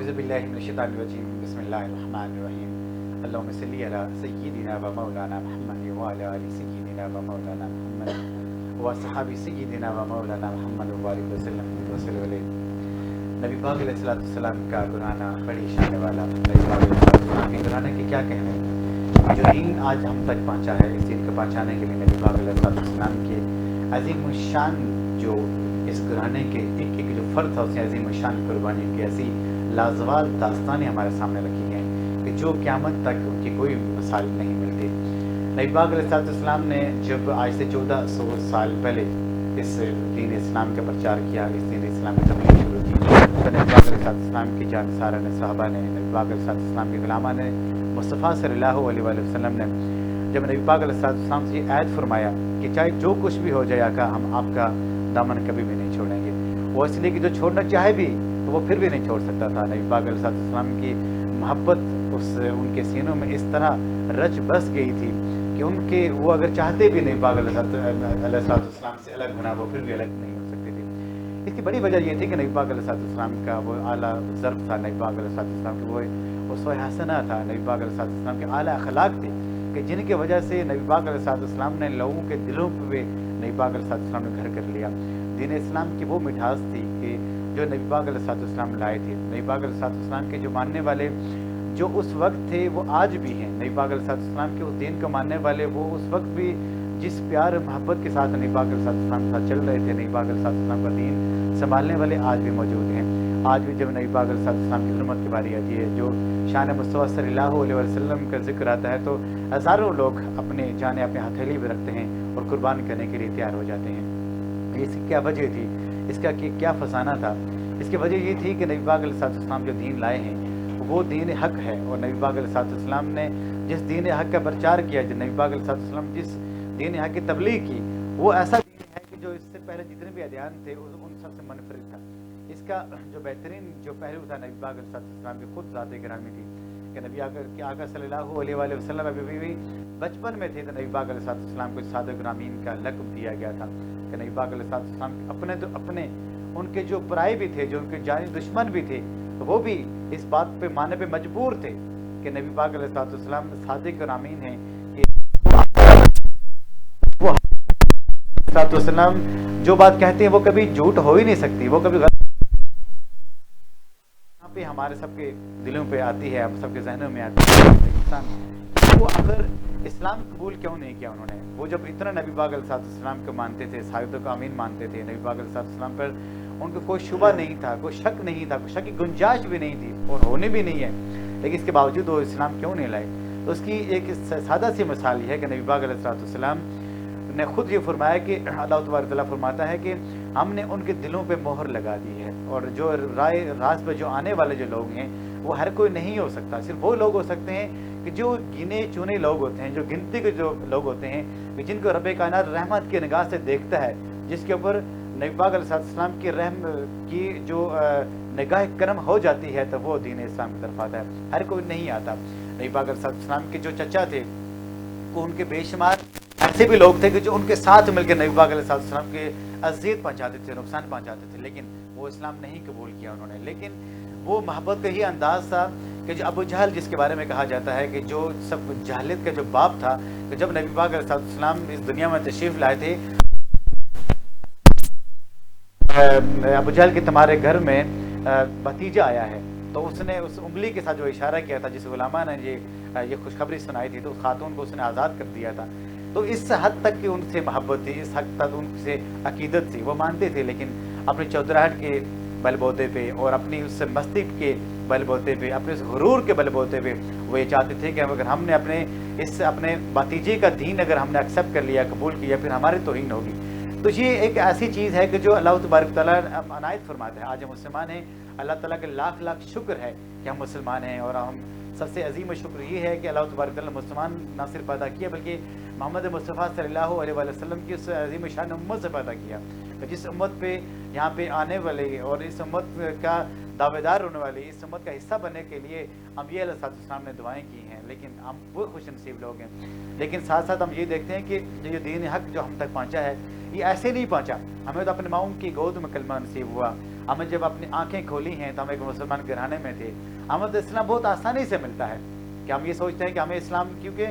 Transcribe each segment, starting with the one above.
اعوذ باللہ من الشیطان الرجیم بسم اللہ الرحمن الرحیم اللہم صلی علی سیدنا و مولانا محمد وعلی آل سیدنا و مولانا محمد و صحابی سیدنا و مولانا محمد وبارک وسلم علیہ۔ نبی پاک علیہ السلام کا گھرانا بڑی شان والا، نبی پاک علیہ السلام کے گھرانے کے کیا کہنے، جو دین آج ہم تک پہنچا ہے، اس دین کو پہنچانے کے لیے نبی پاک علیہ السلام کے عظیم الشان جو اس گھرانے کے ایک ایک جو فرد تھا، اس نے عظیم الشان قربانی کی ایسی لازوال داستانیں ہمارے سامنے رکھی ہیں کہ جو قیامت تک ان کی کوئی مثال نہیں ملتی۔ نبی پاک علیہ السلام نے جب آج سے 1400 سال پہلے اس دین اسلام کا پرچار کیا، اس دین اسلام کی تبلیغ شروع کی، تو نبی پاک علیہ السلام کی جانسارہ نے، صحابہ نے، نبی پاک علیہ السلام کے غلامہ نے، مصطفیٰ صلی اللہ علیہ وسلم نے جب نبی پاک علیہ السلام سے یہ عہد فرمایا کہ چاہے جو کچھ بھی ہو جائے آقا، ہم آپ کا دامن کبھی بھی نہیں چھوڑیں گے، وہ اس لیے کہ جو چھوڑنا چاہے بھی تو وہ پھر بھی نہیں چھوڑ سکتا تھا۔ نبی پاک علیہ السلام کی محبت ان کے سینوں میں اس طرح رچ بس گئی تھی کہ ان کے وہ اگر چاہتے بھی نبی پاک علیہ السلام سے الگ ہونا، وہ پھر بھی الگ نہیں ہو سکتے تھے۔ اس کی بڑی وجہ یہ تھی کہ نبی پاک علیہ السلام کا وہ اعلیٰ ضرب تھا، نبی پاک علیہ السلام کے وہ اسوہ حسنہ تھا، نبی پاک علیہ السلام کے اعلیٰ اخلاق تھے کہ جن کی وجہ سے نبی پاک علیہ السلام نے لوگوں کے دلوں پہ نبی پاک علیہ السلام نے گھر کر لیا۔ دین اسلام کی وہ مٹھاس تھی کہ جو نبی پاک علیہ السلام لائے تھے، نبی پاک علیہ السلام کے جو ماننے والے جو اس وقت تھے وہ آج بھی ہیں، نبی پاک علیہ السلام کے اس دین کو ماننے والے وہ اس وقت بھی جس پیار محبت کے ساتھ نبی پاک علیہ السلام کے ساتھ چل رہے تھے، نبی پاک علیہ السلام کا دین سنبھالنے والے آج بھی موجود ہیں۔ آج بھی جب نبی پاک علیہ السلام کی حرمت کی باری آتی ہے، جو شان مصطفیٰ صلی اللہ علیہ وسلم کا ذکر آتا ہے، تو ہزاروں لوگ اپنے جانیں اپنے ہتھیلی پہ رکھتے ہیں اور قربان کرنے کے لیے تیار ہو جاتے ہیں۔ اس کی کیا وجہ تھی، اس کا کیا فسانہ تھا؟ اس کی وجہ یہ تھی کہ نبی پاک علیہ السلام جو دین لائے ہیں وہ دین حق ہے، اور نبی پاک علیہ السلام نے جس دین حق کا پرچار کیا، جو نبی پاک علیہ السلام جس دین حق کی تبلیغ کی، وہ ایسا دین ہے کہ جو اس سے پہلے جتنے بھی ادیان تھے ان سب سے منفرد تھا۔ اس کا جو بہترین جو پہلو تھا نبی پاک علیہ السلام کی خود ذات گرامی تھی کہ نبی آقا صلی اللہ علیہ وآلہ وسلم ابھی بھی بچپن میں تھے تو نبی پاک علیہ السلام کو صادق گرامین کا لقب دیا گیا تھا کہ نبی پاک علیہ السلام اپنے تو اپنے ان کے جو پرائے بھی تھے، جو ان کے جانی دشمن بھی تھے، وہ بھی اس بات پہ ماننے پہ مجبور تھے کہ نبی پاک علیہ السلام صادق گرامین ہیں کہ وہ السلام جو بات کہتے ہیں وہ کبھی جھوٹ ہو ہی نہیں سکتی، وہ کبھی غلط پہ ہمارے سب کے دلوں پہ آتی ہے، ہم سب کے ذہنوں میں آتی ہے۔ انسان وہ اگر اسلام قبول کیوں نہیں کیا انہوں نے، وہ جب اتنا نبی پاک علیہ السلام کو مانتے تھے، صادق امین مانتے تھے، نبی پاک علیہ السلام پر ان کو کوئی شبہ نہیں تھا، کوئی شک نہیں تھا، کوئی شک کی گنجائش بھی نہیں تھی اور ہونے بھی نہیں ہے، لیکن اس کے باوجود وہ اسلام کیوں نہیں لائے؟ تو اس کی ایک سادہ سی مثال یہ ہے کہ نبی پاک علیہ السلام نے خود یہ فرمایا کہ اللہ تبارک تعالیٰ فرماتا ہے کہ ہم نے ان کے دلوں پہ مہر لگا دی ہے، اور جو راز پہ جو آنے والے جو لوگ ہیں وہ ہر کوئی نہیں ہو سکتا، صرف وہ لوگ ہو سکتے ہیں کہ جو گنے چنے لوگ ہوتے ہیں، جو گنتی کے جو لوگ ہوتے ہیں، جن کو رب کائنات رحمت کی نگاہ سے دیکھتا ہے، جس کے اوپر نبی پاک علیہ السلام کی رحم کی جو نگاہ کرم ہو جاتی ہے، تو وہ دین اسلام کی طرف آتا ہے، ہر کوئی نہیں آتا۔ نبی پاک علیہ السلام کے جو چچا تھے وہ ان کے بے شمار ایسے بھی لوگ تھے کہ جو ان کے ساتھ مل کے نبی پاک علیہ السلام کے اذیت پہنچاتے تھے، نقصان پہنچاتے تھے، لیکن وہ اسلام نہیں قبول کیا انہوں نے۔ لیکن وہ محبت کا ہی انداز تھا کہ جو ابو جہل جس کے بارے میں کہا جاتا ہے کہ جو سب جہلیت کا جو باپ تھا، کہ جب نبی پاک علیہ السلام اس دنیا میں تشریف لائے تھے، ابو جہل کے تمہارے گھر میں بھتیجا آیا ہے، تو اس نے اس انگلی کے ساتھ جو اشارہ کیا تھا، جس علماء نے یہ خوشخبری سنائی تھی، تو اس خاتون کو اس نے آزاد کر دیا تھا۔ تو اس حد تک کہ ان سے محبت تھی، اس حد تک ان سے عقیدت تھی، وہ مانتے تھے، لیکن اپنی چودراہٹ کے بل بوتے پہ اور اپنی اس مستی کے بل بوتے پہ، اپنے اس غرور کے بل بوتے پہ وہ یہ چاہتے تھے کہ اگر ہم نے اپنے بھتیجے کا دین اگر ہم نے ایکسیپٹ کر لیا، قبول کیا، پھر ہماری توہین ہوگی۔ تو یہ ایک ایسی چیز ہے کہ جو اللہ تبارک تعالیٰ عنایت فرماتا ہے۔ آج ہم مسلمان ہیں، اللہ تعالیٰ کے لاکھ لاکھ شکر ہے کہ ہم مسلمان ہیں، اور ہم سب سے عظیم شکر یہ ہے کہ اللہ تبارک تعالیٰ مسلمان نہ صرف پیدا کیا بلکہ محمد مصطفیٰ صلی اللہ علیہ وسلم کی اس عظیم شان امت سے پیدا کیا، جس امت پہ یہاں پہ آنے والے اور اس امت کا دعوے دار ہونے والی، اس امت کا حصہ بننے کے لیے انبیاء علیہ السلام نے دعائیں کی ہیں، لیکن ہم وہ خوش نصیب لوگ ہیں۔ لیکن ساتھ ساتھ ہم یہ دیکھتے ہیں کہ یہ دین حق جو ہم تک پہنچا ہے، یہ ایسے نہیں پہنچا، ہمیں تو اپنے ماؤں کی گود میں کلمہ نصیب ہوا، ہمیں جب اپنی آنکھیں کھولی ہیں تو ہم ایک مسلمان گھرانے میں تھے. ہمیں تو اسلام بہت آسانی سے ملتا ہے کہ ہم یہ سوچتے ہیں کہ ہمیں اسلام، کیونکہ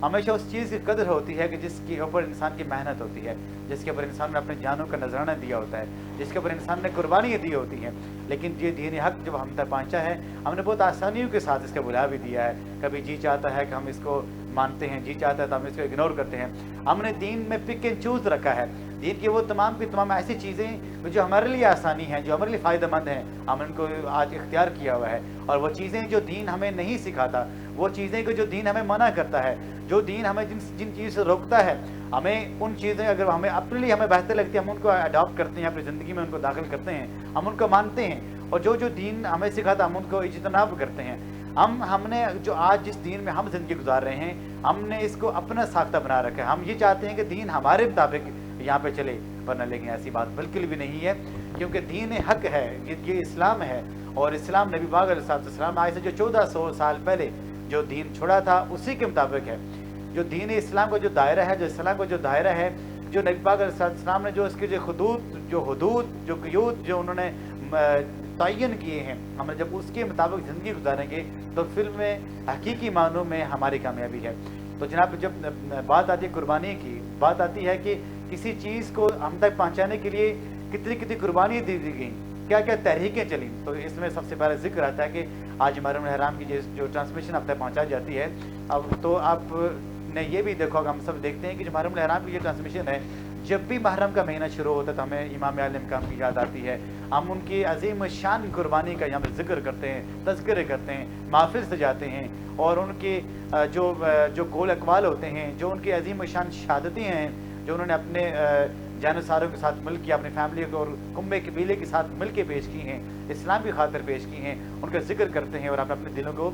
ہمیشہ اس چیز کی قدر ہوتی ہے کہ جس کے اوپر انسان کی محنت ہوتی ہے، جس کے اوپر انسان نے اپنے جانوں کا نذرانہ دیا ہوتا ہے، جس کے اوپر انسان نے قربانیاں دی ہوتی ہیں. لیکن یہ دین حق جب ہم تک پہنچا ہے، ہم نے بہت آسانیوں کے ساتھ اس کا بلا بھی دیا ہے. کبھی جی چاہتا ہے کہ ہم اس کو مانتے ہیں، جی چاہتا ہے تو ہم اس کو اگنور کرتے ہیں. ہم نے دین میں پک اینڈ چوز رکھا ہے. دین کی وہ تمام کی تمام ایسی چیزیں جو ہمارے لیے آسانی ہیں، جو ہمارے لیے فائدہ مند ہیں، ہم ان کو آج اختیار کیا ہوا ہے. اور وہ چیزیں جو دین ہمیں نہیں سکھاتا، وہ چیزیں جو دین ہمیں منع کرتا ہے، جو دین ہمیں جن چیز سے روکتا ہے، ہمیں ان چیزیں اگر ہمیں اپنے لیے ہمیں بہتر لگتی ہے، ہم ان کو اڈاپٹ کرتے ہیں، اپنی زندگی میں ان کو داخل کرتے ہیں، ہم ان کو مانتے ہیں. اور جو دین ہمیں سکھاتا ہم ان کو اجتناب کرتے ہیں. ہم نے جو آج جس دین میں ہم زندگی گزار رہے ہیں، ہم نے اس کو اپنا ساختہ بنا رکھا ہے. ہم یہ چاہتے ہیں کہ دین ہمارے مطابق یہاں پہ چلے، ورنہ لیکن ایسی بات بالکل بھی نہیں ہے، کیونکہ دین حق ہے، یہ اسلام ہے. اور اسلام نبی پاک علیہ السلام آئے سے جو 1400 سال پہلے جو دین چھوڑا تھا اسی کے مطابق ہے. جو دین اسلام کا جو دائرہ ہے، جو اسلام کا جو دائرہ ہے، جو نبی پاک علیہ السلام نے جو اس کے جو حدود جو قیود جو انہوں نے تعین کیے ہیں، ہم جب اس کے مطابق زندگی گزاریں گے تو فلم میں حقیقی معنوں میں ہماری کامیابی ہے. تو جناب جب بات آتی ہے قربانی کی، بات آتی ہے کہ کسی چیز کو ہم تک پہنچانے کے لیے کتنی قربانی دی گئیں، کیا کیا تحریکیں چلیں. تو اس میں سب سے پہلے ذکر آتا ہے کہ آج محرم الحرام کی جو ٹرانسمیشن اب تک پہنچائی جاتی ہے. اب تو آپ نے یہ بھی دیکھو گا، ہم سب دیکھتے ہیں کہ جو محرم الحرام کی یہ ٹرانسمیشن ہے، جب بھی محرم کا مہینہ شروع ہوتا ہے تو ہمیں امام علیہ السلام کی یاد آتی ہے. ہم ان کی عظیم شان قربانی کا یہاں پہ ذکر کرتے ہیں، تذکرے کرتے ہیں، محافل سجاتے ہیں، اور ان کے جو قول اقوال ہوتے ہیں، جو ان کی عظیم شان شہادتیں ہیں، جو انہوں نے اپنے جانساروں کے ساتھ مل کے اپنی فیملی کو اور کنبے قبیلے کے ساتھ مل کے پیش کی ہیں، اسلام کی خاطر پیش کی ہیں، ان کا ذکر کرتے ہیں اور اپنے دلوں کو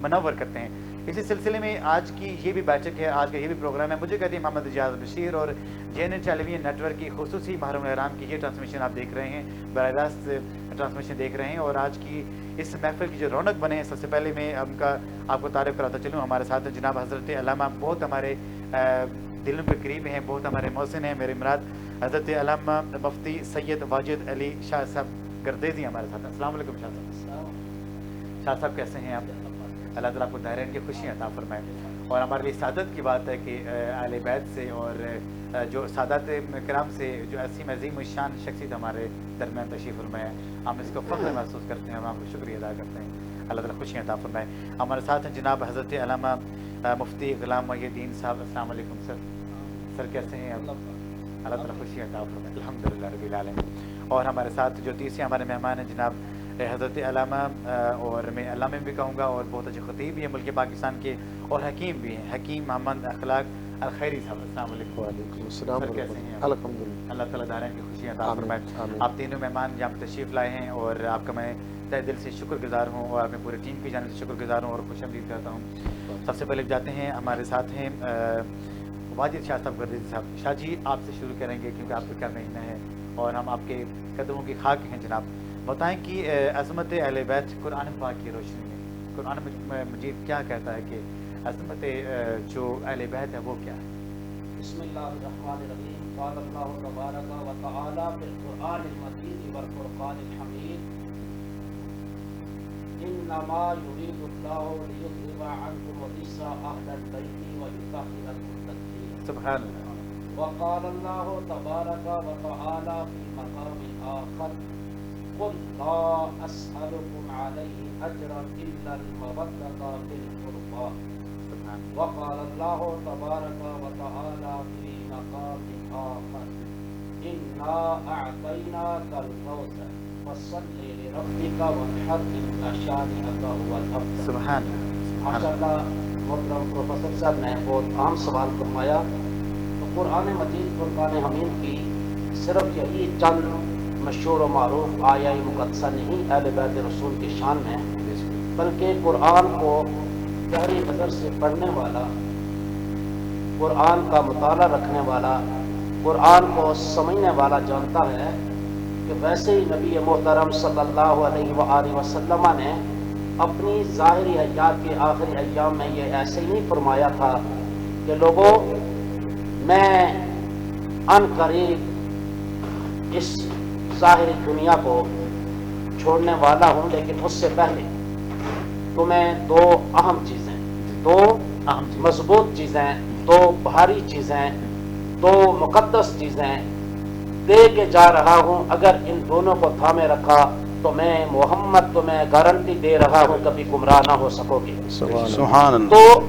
منور کرتے ہیں. اسی سلسلے میں آج کی یہ بھی بیٹھک ہے، آج کا یہ بھی پروگرام ہے. مجھے کہتے ہیں محمد اجاز بشیر اور JN ٹیلی ویژن نیٹ ورک کی خصوصی محرم الحرام کی یہ ٹرانسمیشن آپ دیکھ رہے ہیں، براہ راست ٹرانسمیشن دیکھ رہے ہیں. اور آج کی اس محفل کی جو رونق بنے ہیں، سب سے پہلے میں آپ کو تعارف کراتا چلوں. ہمارے ساتھ جناب حضرت علامہ، بہت ہمارے دلوں کے قریب ہیں، بہت ہمارے محسن ہیں. میرے مراد حضرت علامہ مفتی سید واجد علی شاہ صاحب گردیزی ہمارے ساتھ. السلام علیکم شاہ صاحب. شاہ صاحب کیسے ہیں آپ؟ اللہ تعالیٰ آپ کو دائرین کی خوشیاں عطا فرمائے. اور ہمارے لیے سعادت کی بات ہے کہ اہل بیت سے اور جو سادات کرام سے جو عظیم الشان شخصیت ہمارے درمیان تشریف فرمائے، ہم اس کو فخر محسوس کرتے ہیں، ہم آپ کو شکریہ ادا کرتے ہیں. اللہ تعالیٰ خوشیاں عطا فرمائے. ہمارے ساتھ ہیں جناب حضرت علامہ مفتی غلام محی الدین صاحب. السلام علیکم سر کیسے ہیں آپ؟ اللہ تعالیٰ خوشیاں عطا فرمائے. الحمدللہ رب العالمین. اور ہمارے ساتھ جو تیسرے ہمارے مہمان ہیں جناب حضرت علامہ، اور میں علامہ بھی کہوں گا، اور بہت اچھے خطیب بھی ہیں ملک پاکستان کے، اور حکیم بھی ہیں، حکیم محمد اخلاق الخیری صاحب. السلام علیکم. وعلیکم السلام. کیسے ہیں؟ الحمدللہ. اللہ تعالیٰ دارین کی خوشیاں عطا فرمائے. آپ تینوں مہمان یہاں پہ تشریف لائے ہیں، اور آپ کا میں تہ دل سے شکر گزار ہوں، اور آپ میں پورے ٹیم کی جانب سے شکر گزار ہوں اور خوش آمدید کرتا ہوں. سب سے پہلے جاتے ہیں، ہمارے ساتھ ہیں واجد شاہ صاحب گردیزی صاحب. شاہ جی آپ سے شروع کریں گے کیونکہ آپ کا کیا مہینہ ہے اور ہم آپ کے قدموں کی خاک ہیں. جناب بتائیں کہ عظمت اہل بیت قرآن پاک کی روشنی میں قرآن مجید کیا کہتا ہے کہ عظمت جو اہل بیت ہے وہ کیا ہے؟ بسم اللہ الرحمن الرحیم. قال اللہ تبارک و تعالی فی القرآن المجید والفرقان الحمید انما یرید اللہ لیذهب عنکم الرجس اہل البیت ویطہرکم تطہیرا. سبحان اللہ. وقال اللہ تبارک و تعالی فی مقام آخر قل لا اسألكم علیہ اجرا الا المودۃ فی القربى. وقال اللہ تبارک و تعالی فی مقام آخر انا اعطیناک الکوثر فصل لربک وانحر ان شانئک هو الابتر. سبحان اللہ. ماشاءاللہ محترم پروفیسر صاحب نے بہت اہم سوال فرمایا. تو قرآن مجید فرقان حمید کی صرف یہی چند مشہور و معروف آیہ مقدسہ نہیں اہل بیت رسول کی شان میں، بلکہ قرآن کو گہری نظر سے پڑھنے والا، قرآن کا مطالعہ رکھنے والا، قرآن کو سمجھنے والا جانتا ہے کہ ویسے ہی نبی محترم صلی اللہ علیہ وآلہ وسلم نے اپنی ظاہری حیات کے آخری ایام میں یہ ایسے ہی نہیں فرمایا تھا کہ لوگوں میں ان قریب اس ظاہری دنیا کو چھوڑنے والا ہوں، لیکن اس سے پہلے تمہیں دو اہم چیزیں، دو اہم چیز مضبوط چیزیں، دو بھاری چیزیں، دو مقدس چیزیں دے کے جا رہا ہوں. اگر ان دونوں کو تھامے رکھا تو میں محمد تمہیں گارنٹی دے رہا ہوں کبھی گمراہ نہ ہو سکو گے. سبحان اللہ. تو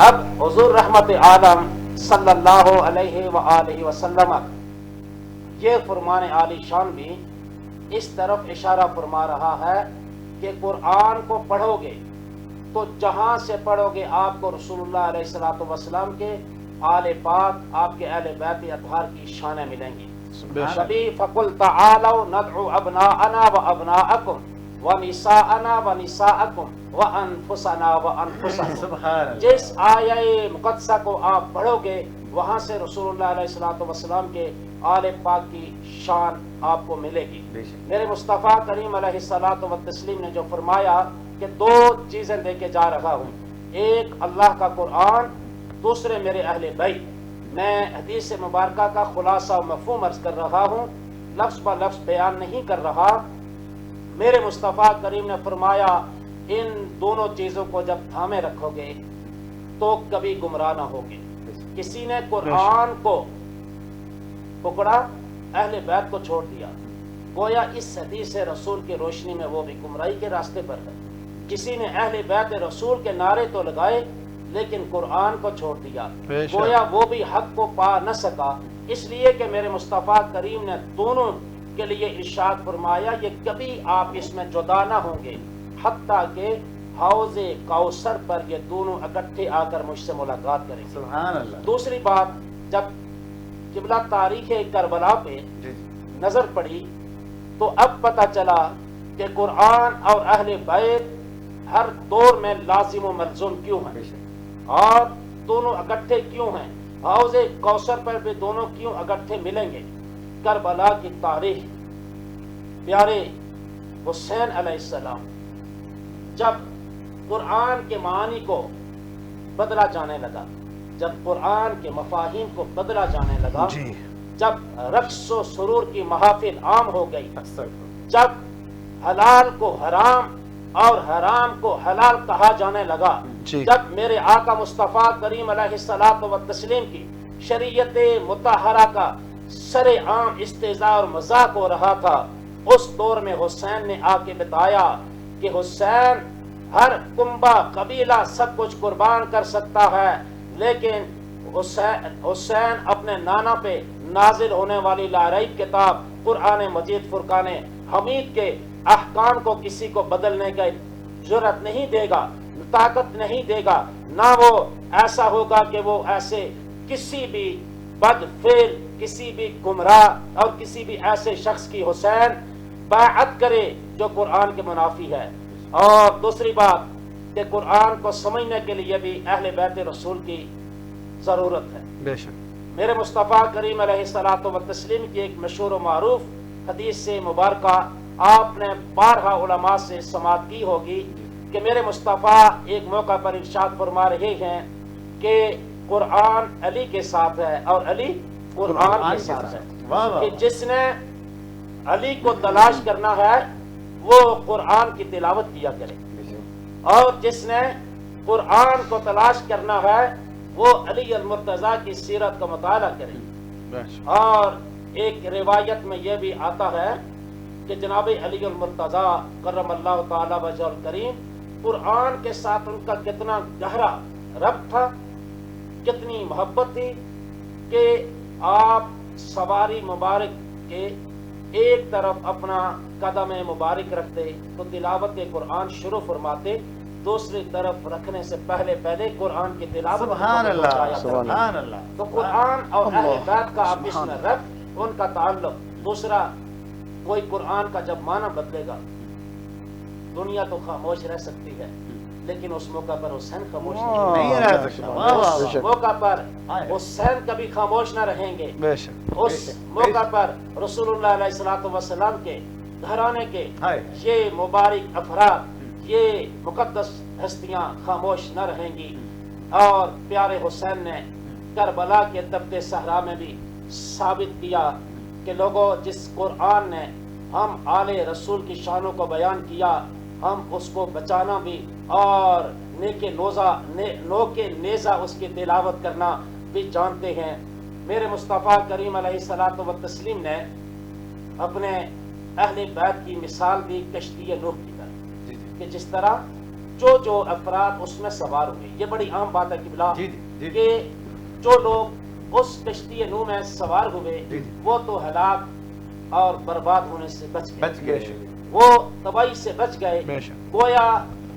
اب حضور رحمت عالم صلی اللہ علیہ وآلہ وسلم یہ فرمان عالی شان بھی اس طرف اشارہ فرما رہا ہے کہ قرآن کو پڑھو گے تو جہاں سے پڑھو گے آپ کو رسول اللہ علیہ الصلوۃ والسلام کے آل پاک، آپ کے اہل بیت اطہار کی شانیں ملیں گی. کبھی فقل تعالوا ندعو ابناءنا وابناءکم ونساءنا ونساءکم وانفسنا وانفسکم. سبحان اللہ. جس آیہ مقدسہ کو آپ پڑھو گے وہاں سے رسول اللہ علیہ الصلوۃ والسلام کے آل پاک کی شان آپ کو ملے گی. بے شک. میرے مصطفیٰ کریم علیہ الصلوۃ والتسلیم نے جو فرمایا کہ دو چیزیں دے کے جا رہا ہوں، ایک اللہ کا قرآن، دوسرے میرے اہل بیت. میں حدیث مبارکہ کا خلاصہ و مفہوم عرض کر رہا ہوں، لفظ بہ لفظ بیان نہیں کر رہا. میرے مصطفیٰ کریم نے فرمایا ان دونوں چیزوں کو جب تھامے رکھو گے تو کبھی گمراہ نہ ہوگے. کسی نے قرآن کو پکڑا، اہل بیت کو چھوڑ دیا، گویا اس حدیث رسول کی روشنی میں وہ بھی گمراہی کے راستے پر ہے. کسی نے اہل بیت رسول کے نعرے تو لگائے لیکن قرآن کو چھوڑ دیا، گویا وہ بھی حق کو پا نہ سکا. اس لیے کہ میرے مصطفیٰ کریم نے دونوں کے لیے ارشاد فرمایا یہ کبھی آپ اس میں جدا نہ ہوں گے حتیٰ کہ حوض کوثر پر یہ دونوں اکٹھے آ کر مجھ سے ملاقات کریں گے. سبحان اللہ. دوسری بات، جب قبلہ تاریخ کربلا پہ جی جی. نظر پڑی تو اب پتہ چلا کہ قرآن اور اہل بیت ہر دور میں لازم و ملزوم کیوں ہیں بے شک. اور دونوں اکٹھے کیوں ہیں. حوض کوثر پر بھی دونوں کیوں اکٹھے ملیں گے. کربلا کی تاریخ، پیارے حسین علیہ السلام جب قرآن کے معانی کو بدلا جانے لگا، جب قرآن کے مفاہیم کو بدلا جانے لگا، جی. جب رقص و سرور کی محافل عام ہو گئی، استغفر. جب حلال کو حرام اور حرام کو حلال کہا جانے لگا، جی. جب میرے آقا مصطفیٰ کریم علیہ الصلوۃ والتسلیم کی شریعت مطہرہ کا سر عام استہزاء اور مذاق ہو رہا تھا، اس دور میں حسین نے آ کے بتایا کہ حسین ہر کنبہ قبیلہ سب کچھ قربان کر سکتا ہے، لیکن حسین اپنے نانا پہ نازل ہونے والی لاریب کتاب قرآن مجید فرقان حمید کے احکام کو کسی کو بدلنے کا جرأت نہیں دے گا، طاقت نہیں دے گا. نہ وہ ایسا ہوگا کہ وہ ایسے کسی بھی بد فعل، کسی بھی گمراہ اور کسی بھی ایسے شخص کی حسین بیعت کرے جو قرآن کے منافی ہے. اور دوسری بات کہ قرآن کو سمجھنے کے لیے بھی اہل بیت رسول کی ضرورت ہے. بے شک. میرے مصطفیٰ کریم علیہ الصلوۃ والتسلیم کی ایک مشہور و معروف حدیث سے مبارکہ آپ نے بارہا علماء سے سماعت کی ہوگی کہ میرے مصطفیٰ ایک موقع پر ارشاد فرما رہے ہیں کہ قرآن علی کے ساتھ ہے اور علی قرآن کے ساتھ ہے. واہ واہ. کہ جس نے علی کو تلاش کرنا ہے وہ قرآن کی تلاوت کیا کرے، بے شک. اور جس نے قرآن کو تلاش کرنا ہے وہ علی المرتضیٰ کی سیرت کا مطالعہ کرے. بے شک. اور ایک روایت میں یہ بھی آتا ہے کہ جناب علی المرتضیٰ کرم اللہ تعالی وجہ الکریم، قرآن کے ساتھ ان کا کتنا گہرا ربط تھا، کتنی محبت تھی کہ آپ سواری مبارک کے ایک طرف اپنا قدم مبارک رکھتے تو تلاوت قرآن شروع فرماتے، دوسری طرف رکھنے سے پہلے قرآن کی تلاوت سبحان اللہ. پہنچایا کرتے. سبحان اللہ. تو قرآن اور اہل اللہ. بیت کا آپس سبحان میں ربط، ان کا تعلق. دوسرا، کوئی قرآن کا جب معنی بدلے گا دنیا تو خاموش رہ سکتی ہے، لیکن اس موقع پر حسین خاموش نہیں رہ سکتا. واہ واہ واہ. اس موقع پر حسین کبھی خاموش نہ رہیں گے. بے شک. اس موقع پر رسول اللہ علیہ الصلوۃ والسلام کے گھرانے کے ہائے. یہ مبارک افراد، یہ مقدس ہستیاں خاموش نہ رہیں گی. اور پیارے حسین نے کربلا کے تپتے صحرا میں بھی ثابت کیا کہ لوگوں، جس قرآن نے ہم آل رسول کی شانوں کو بیان کیا، ہم اس کو بچانا بھی اور نو کے نیزہ اس کی تلاوت کرنا بھی جانتے ہیں۔ میرے مصطفیٰ کریم علیہ الصلوۃ والتسلیم نے اپنے اہل بیت کی مثال دی کشتی نوح کی طرح، کہ جس طرح جو افراد اس میں سوار ہوئے، یہ بڑی عام بات ہے قبلہ، کہ جو لوگ اس کشتی نوح میں سوار ہوئے وہ تو ہلاک اور برباد ہونے سے بچ گئے، وہ تباہی سے بچ گئے، گویا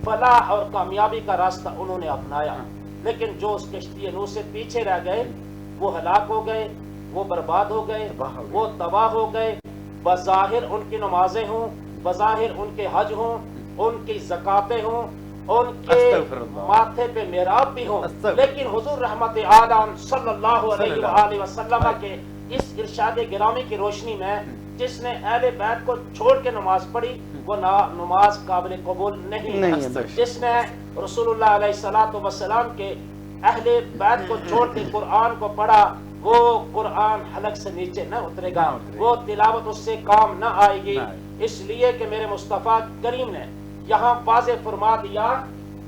فلاح اور کامیابی کا راستہ انہوں نے اپنایا۔ لیکن جو اس کشتی نوح سے پیچھے رہ گئے وہ ہلاک ہو گئے، وہ برباد ہو گئے، وہ تباہ ہو گئے۔ بظاہر ان کی نمازیں ہوں، بظاہر ان کے حج ہوں، ان کی زکاتیں ہوں، ان کے ماتھے پہ محراب بھی ہوں، لیکن حضور رحمت عالم صلی اللہ علیہ وآلہ وسلم کے اس ارشاد گرامی کی روشنی میں جس نے اہل بیت کو چھوڑ کے نماز پڑھی وہ نماز قابل قبول نہیں ہے۔ جس نے رسول اللہ علیہ الصلوۃ والسلام کے اہل بیت کو چھوڑ کے قرآن کو پڑھا وہ قرآن حلق سے نیچے نہ اترے گا، وہ تلاوت اس سے کام نہ آئے گی۔ اس لیے کہ میرے مصطفیٰ کریم نے یہاں واضح فرما دیا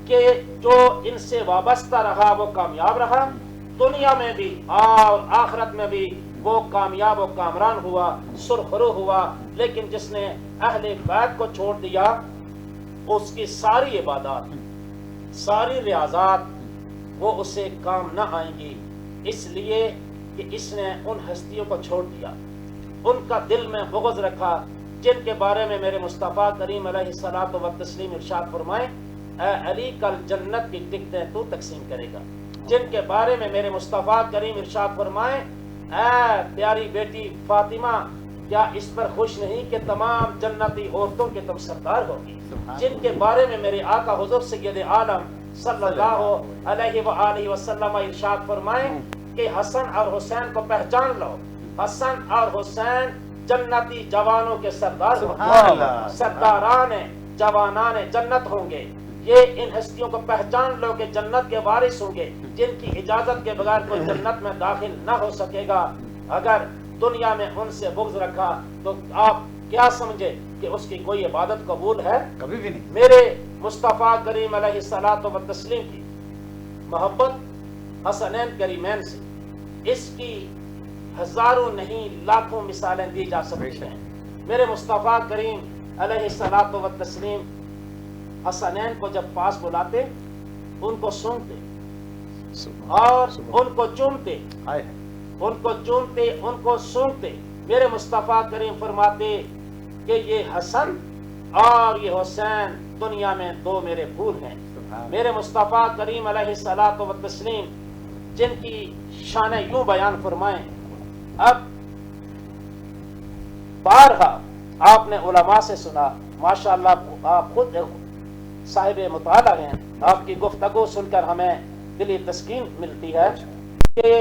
کہ جو ان سے وابستہ رہا وہ کامیاب رہا، دنیا میں بھی اور آخرت میں بھی وہ کامیاب و کامران ہوا، سرخرو ہوا۔ لیکن جس نے اہل بیت کو چھوڑ دیا اس کی ساری عبادات، ساری ریاضات وہ اسے کام نہ آئیں گی، اس لیے کہ اس نے ان ہستیوں کو چھوڑ دیا، ان کا دل میں بغض رکھا جن کے بارے میں میرے مصطفیٰ کریم علیہ الصلوۃ والتسلیم ارشاد فرمائے اے علی کل جنت کی ٹکٹیں تو تقسیم کرے گا، جن کے بارے میں میرے مصطفیٰ کریم ارشاد فرمائے اے پیاری بیٹی فاطمہ کیا اس پر خوش نہیں کہ تمام جنتی عورتوں کے تم سردار ہوگی، جن کے بارے میں میرے آقا حضور سید عالم صلی اللہ علیہ وآلہ وسلم ارشاد فرمائے کہ حسن اور حسین کو پہچان لو، حسن اور حسین جنتی جوانوں کے سردار ہوں گے، سرداران جوانان جنت ہوں گے۔ یہ ان ہستیوں کو پہچان لو کہ جنت کے وارث ہوں گے، جن کی اجازت کے بغیر کوئی جنت میں داخل نہ ہو سکے گا۔ اگر دنیا میں ان سے بغض رکھا تو آپ کیا سمجھے کہ اس کی کوئی عبادت قبول ہے؟ کبھی بھی نہیں۔ میرے مصطفیٰ کریم علیہ الصلوۃ والتسلیم کی محبت حسنین کریمین سے اس کی ہزاروں نہیں لاکھوں مثالیں دی جا سکتی ہیں۔ میرے مصطفیٰ کریم علیہ الصلوۃ والتسلیم حسنین کو جب پاس بلاتے ان کو سونگتے اور ان کو چومتے، ان کو چومتے، ان کو سونگتے۔ میرے مصطفیٰ کریم فرماتے کہ یہ حسن اور یہ حسین دنیا میں دو میرے پھول ہیں۔ میرے مصطفیٰ کریم علیہ الصلوۃ والتسلیم جن کی شان یوں بیان فرمائیں، اب بارہا آپ نے علماء سے سنا، ماشاءاللہ آپ خود صاحب مطالعہ ہیں، آپ کی گفتگو سن کر ہمیں دلی تسکین ملتی ہے کہ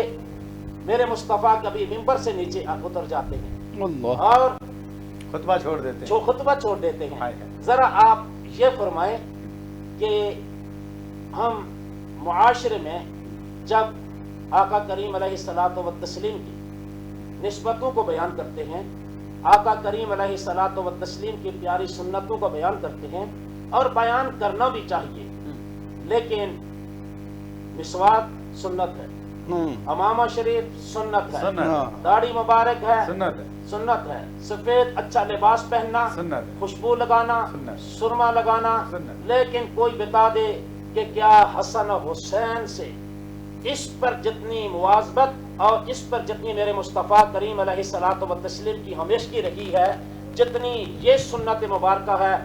میرے مصطفیٰ کبھی ممبر سے نیچے اتر جاتے ہیں اور خطبہ چھوڑ دیتے ہیں، جو خطبہ چھوڑ دیتے ہیں۔ ذرا آپ یہ فرمائیں کہ ہم معاشرے میں جب آقا کریم علیہ الصلوۃ والتسلیم کی نسبتوں کو بیان کرتے ہیں، آقا کریم علیہ الصلوۃ والتسلیم کی پیاری سنتوں کو بیان کرتے ہیں اور بیان کرنا بھی چاہیے، لیکن مسواک سنت ہے، امامہ شریف سنت ہے، داڑھی مبارک ہے سنت ہے، سفید اچھا لباس پہننا، خوشبو لگانا، سرما لگانا، لیکن کوئی بتا دے کہ کیا حسن و حسین سے اس پر جتنی مواظبت اور اس پر جتنی میرے مصطفیٰ کریم علیہ الصلوۃ والتسلیم کی ہمیشگی رہی ہے، جتنی یہ سنت مبارکہ ہے،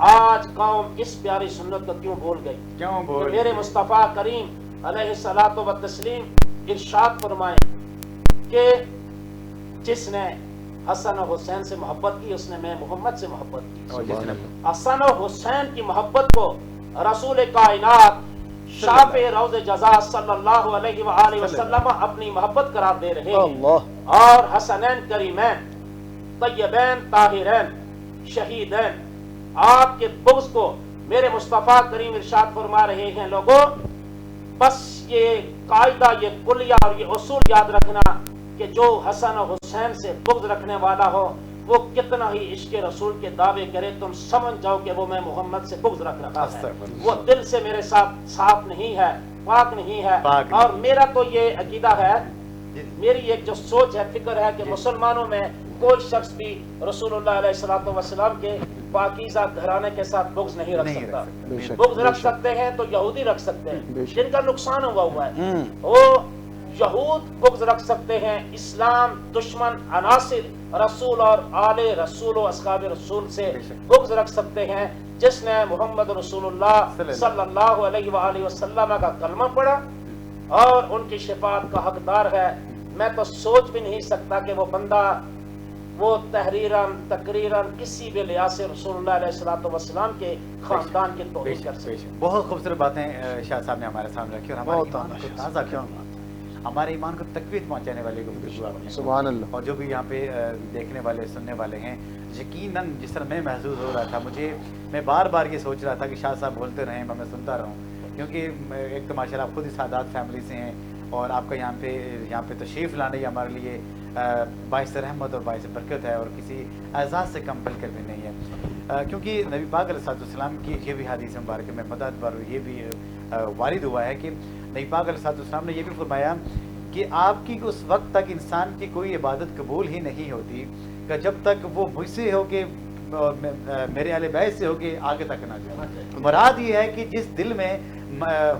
آج قوم اس پیاری سنت کو کیوں بھول گئی؟ کہ میرے مصطفیٰ کریم علیہ الصلوۃ والتسلیم ارشاد فرمائیں کہ جس نے حسن و حسین سے محبت کی اس نے میں محمد سے محبت کی۔ حسن و حسین کی محبت کو رسول کائنات شاف روز جزا صلی اللہ علیہ وآلہ وسلم اپنی محبت قرار دے رہے ہیں، اور حسنین کریمین طیبین طاہرین شہیدین آپ کے بغض کو میرے مصطفیٰ کریم ارشاد فرما رہے ہیں، لوگوں بس یہ قاعدہ، یہ کلیہ اور یہ اصول یاد رکھنا کہ جو حسن و حسین سے بغض رکھنے والا ہو وہ کتنا ہی عشق رسول کے دعوے کرے تم سمجھ جاؤ کہ وہ میں محمد سے بغض رکھ رہا ہے، وہ دل سے میرے ساتھ صاف نہیں ہے، پاک نہیں ہے۔ اور میرا تو یہ عقیدہ ہے، میری ایک جو سوچ ہے، فکر ہے کہ مسلمانوں میں کوئی شخص بھی رسول اللہ علیہ الصلوۃ والسلام کے پاکیزہ گھرانے کے ساتھ بغض نہیں رکھ سکتا۔ بغض رکھ سکتے ہیں تو یہودی رکھ سکتے ہیں جن کا نقصان ہوا ہے، وہ یہود بغض رکھ سکتے ہیں، اسلام دشمن عناصر رسول اور آل رسول و اصحاب رسول سے بغض رکھ سکتے ہیں۔ جس نے محمد رسول اللہ صلی اللہ علیہ وآلہ وسلم کا کلمہ پڑھا اور ان کی شفاعت کا حقدار ہے، میں تو سوچ بھی نہیں سکتا کہ وہ بندہ وہ تحریراً تقریراً کسی بھی لحاظ سے رسول اللہ علیہ الصلوۃ والسلام کے خاندان کی توہین کر سکے۔ بہت خوبصورت باتیں شاہ صاحب نے ہمارے سامنے رکھی اور ہمارے ایمان کو تازہ کیا، ہمارے ایمان کو تقویت پہنچانے والی گفتگو آپ نے، سبحان اللہ۔ اور جو بھی یہاں پہ دیکھنے والے سننے والے ہیں، یقیناً جس طرح میں محسوس ہو رہا تھا، میں بار بار یہ سوچ رہا تھا کہ شاہ صاحب بولتے رہیں، میں سنتا رہوں، کیونکہ ایک تو ماشاء اللہ آپ خود ہی سعادات فیملی سے ہیں اور آپ کا یہاں پہ تشریف لانا ہی ہمارے لیے باعث رحمت اور باعث برکت ہے اور کسی اعزاز سے کم بل کر بھی نہیں ہے، کیونکہ نبی پاک علیہ السلام کی یہ بھی حدیث مبارکہ میں مدد بار یہ بھی وارد ہوا ہے کہ نبی پاک علیہ السلام نے یہ بھی فرمایا کہ آپ کی اس وقت تک انسان کی کوئی عبادت قبول ہی نہیں ہوتی کہ جب تک وہ مجھ سے ہو کے اور میرے اہل بیت سے ہو کے آگے تک نہ جائے۔ مراد یہ ہے کہ جس دل میں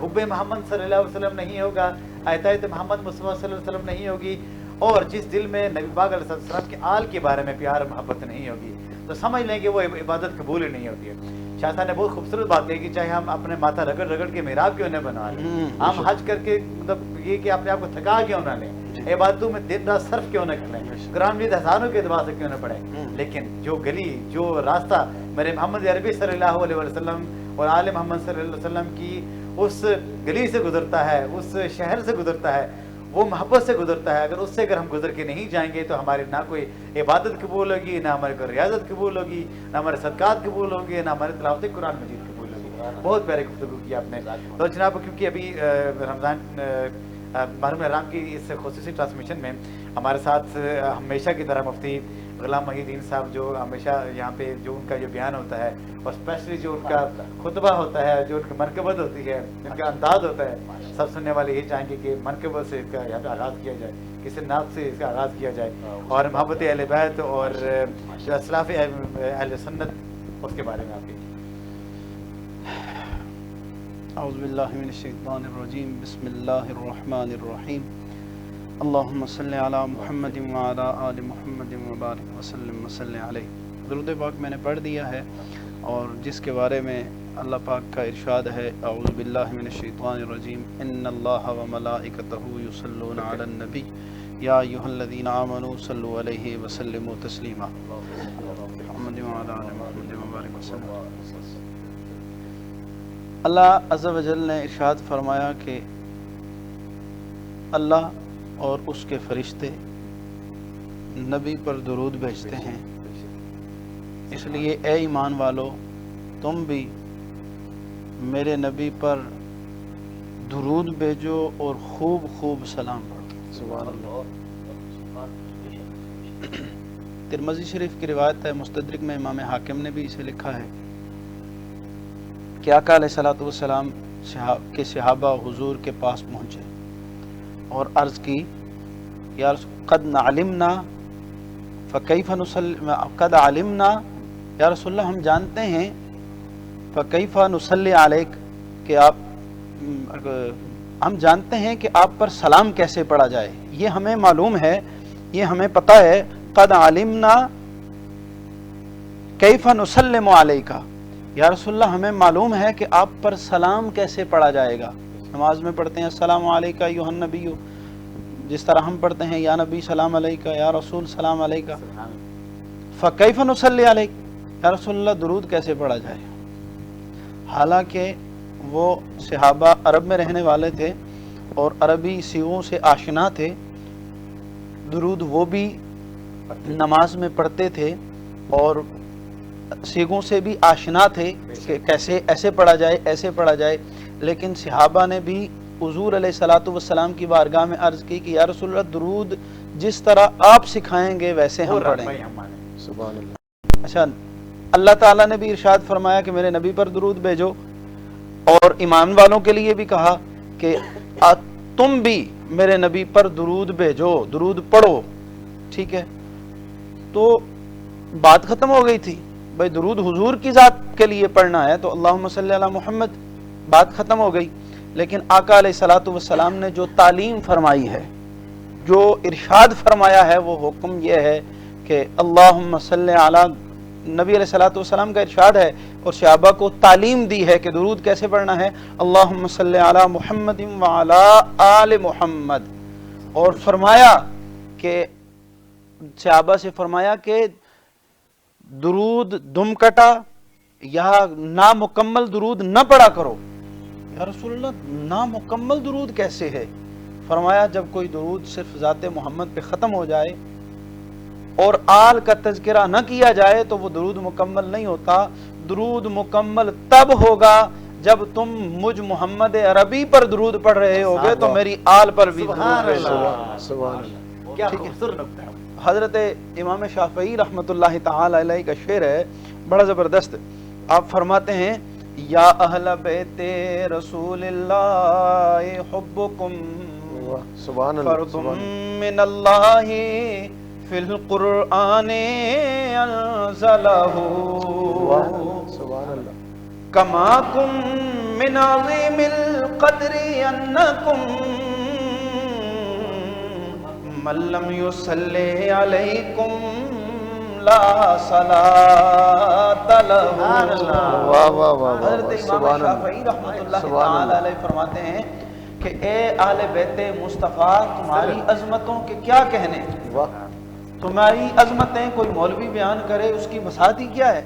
حب محمد صلی اللہ علیہ وسلم نہیں ہوگا، اطاعت محمد مصطفیٰ صلی اللہ علیہ وسلم نہیں ہوگی، اور جس دل میں نبی پاک علیہ السلام کے آل کے بارے میں پیار محبت نہیں ہوگی، تو سمجھ لیں کہ وہ عبادت قبول ہی نہیں ہوتی ہے۔ شاہ صاحب نے بہت خوبصورت بات کہی کہ چاہے ہم اپنے ماتھا رگڑ رگڑ کے محراب کیوں نہ بنا لیں، ہم حج کر کے مطلب یہ کہ اپنے آپ کو تھکا کیوں نہ لیں، عبادتوں میں دن رات صرف کیوں نہ کر لیں، قرآن مجید ہزاروں کے اعتبار سے کیوں نہ پڑھیں، لیکن جو گلی جو راستہ میرے محمد عربی صلی اللہ علیہ وسلم اور آل محمد صلی اللہ علیہ وسلم کی اس گلی سے گزرتا ہے، اس شہر سے گزرتا ہے، وہ محبت سے گزرتا ہے، اگر ہم گزر کے نہیں جائیں گے تو ہماری نہ کوئی عبادت قبول ہوگی، نہ ہماری کوئی ریاضت قبول ہوگی، نہ ہمارے صدقات قبول ہوگی، نہ ہماری تلاوت قرآن مجید قبول ہوگی۔ بہت پیاری گفتگو کی آپ نے۔ تو جناب کیونکہ ابھی رمضان محرم رام کی اس خصوصی ٹرانسمیشن میں ہمارے ساتھ ہمیشہ کی طرح مفتی غلام محی الدین صاحب جو ہمیشہ یہاں پہ جو ان کا جو بیان ہوتا ہے اور اسپیشلی جو ان کا خطبہ ہوتا ہے، جو ان کی مرکبت ہوتی ہے، ان کا انداز ہوتا ہے، سب سننے والے یہ چاہیں گے کہ مرکبت سے اس کا یہاں پہ آغاز کیا جائے، کسی نعت سے اس کا آغاز کیا جائے اور محبت اہل بیت اور جو اسلاف اہل سنت اس کے بارے میں آپ کی۔ اعوذ باللہ من الشیطان الرجیم، بسم اللہ الرحمن الرحیم، اللہم صلی علی محمد وعلی آل محمد وبارک وسلم وصلی علیہ۔ درود پاک میں نے پڑھ دیا ہے اور جس کے بارے میں اللہ پاک کا ارشاد ہے، اعوذ باللہ من الشیطان الرجیم، ان اللہ وملائکتہ یصلون علی النبی یا ایھا الذین آمنوا صلوا علیہ وسلموا تسلیما، محمد وعلی آل محمد وبارک وسلم۔ اللہ عز و جل نے ارشاد فرمایا کہ اللہ اور اس کے فرشتے نبی پر درود بھیجتے ہیں، اس لیے اے ایمان والو تم بھی میرے نبی پر درود بھیجو اور خوب خوب سلام پڑھو۔ سبحان اللہ۔ ترمذی شریف کی روایت ہے، مستدرک میں امام حاکم نے بھی اسے لکھا ہے کہ آقا علیہ الصلوۃ والسلام کے صحابہ حضور کے پاس پہنچے اور عرض کی، یا قد علمنا فکیف نصلی، قد علمنا یا رسول اللہ ہم جانتے ہیں، فکیف نصلی علیک کہ آپ، ہم جانتے ہیں کہ آپ پر سلام کیسے پڑھا جائے، یہ ہمیں معلوم ہے، یہ ہمیں پتہ ہے، قد علمنا کیف نسلم علیک، یا رسول اللہ ہمیں معلوم ہے کہ آپ پر سلام کیسے پڑھا جائے گا۔ نماز میں پڑھتے ہیں السلام علیکہ ایھا النبی، جس طرح ہم پڑھتے ہیں یا نبی سلام علیکہ، یا رسول سلام علیکہ، فکیف نصلی علیک، یا رسول اللہ درود کیسے پڑھا جائے۔ حالانکہ وہ صحابہ عرب میں رہنے والے تھے اور عربی صیغوں سے آشنا تھے، درود وہ بھی نماز میں پڑھتے تھے اور صیغوں سے بھی آشنا تھے کہ کیسے ایسے پڑھا جائے، ایسے پڑھا جائے، لیکن صحابہ نے بھی حضور علیہ الصلوۃ والسلام کی بارگاہ میں عرض کی کہ یا رسول اللہ درود جس طرح آپ سکھائیں گے ویسے ہم پڑھیں گے۔ سبحان اللہ. اچھا اللہ تعالیٰ نے بھی ارشاد فرمایا کہ میرے نبی پر درود بھیجو، اور ایمان والوں کے لیے بھی کہا کہ تم بھی میرے نبی پر درود بھیجو، درود پڑھو. ٹھیک ہے، تو بات ختم ہو گئی تھی بھائی درود حضور کی ذات کے لیے پڑھنا ہے تو اللہم صلی علی محمد، بات ختم ہو گئی. لیکن آقا علیہ الصلوۃ والسلام نے جو تعلیم فرمائی ہے، جو ارشاد فرمایا ہے، وہ حکم یہ ہے کہ اللہم صلی علی، نبی علیہ الصلوۃ والسلام کا ارشاد ہے اور صحابہ کو تعلیم دی ہے کہ درود کیسے پڑھنا ہے. اللہم صلی علی محمد وعلی آل محمد. اور فرمایا کہ صحابہ سے فرمایا کہ درود دم کٹا یا نامکمل درود نہ پڑھا کرو. یا رسول اللہ نامکمل درود کیسے ہے؟ فرمایا جب کوئی درود صرف ذات محمد پہ ختم ہو جائے اور آل کا تذکرہ نہ کیا جائے تو وہ درود مکمل نہیں ہوتا. درود مکمل تب ہوگا جب تم مجھ محمد عربی پر درود پڑھ رہے ہوگے تو میری آل پر بھی درود بھیجو. سبحان اللہ. کیا خوبصورت نقطہ ہے. حضرت امام شافعی رحمۃ اللہ تعالی علیہ کا شعر ہے بڑا زبردست. آپ فرماتے ہیں یا اہل بیت رسول اللہ حبکم سبحان فرض اللہ. من اللہ فی القرآن انزلہ سبحان اللہ. کما کم من عظیم القدر انکم من لم یصلی علیکم لا صلاۃ لہ. واہ واہ واہ. حضرت امام شافعی رحمۃ اللہ تعالی علیہ فرماتے ہیں کہ اے اہل بیت مصطفیٰ تمہاری عظمتوں کے کیا کہنے، تمہاری عظمتیں کوئی مولوی بیان کرے اس کی وسعت ہی کیا ہے.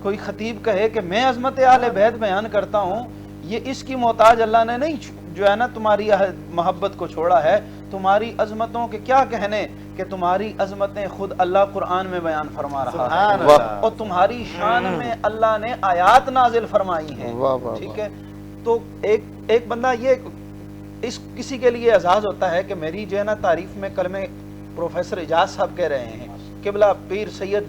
کوئی خطیب کہے کہ میں عظمت اہل بیت بیان کرتا ہوں، یہ اس کی محتاج اللہ نے نہیں جو ہے نا تمہاری محبت کو چھوڑا ہے. تمہاری عظمتوں کے کیا کہنے کہ تمہاری عظمتیں خود اللہ قرآن میں بیان فرما رہا ہے اور تمہاری شان میں اللہ نے آیات نازل فرمائی ہیں. ٹھیک ہے، تو ایک بندہ یہ اس کسی کے لیے اعزاز ہوتا ہے کہ میری جو ہے نا تعریف میں کلمے پروفیسر اعجاز صاحب کہہ رہے ہیں، قبلہ پیر سید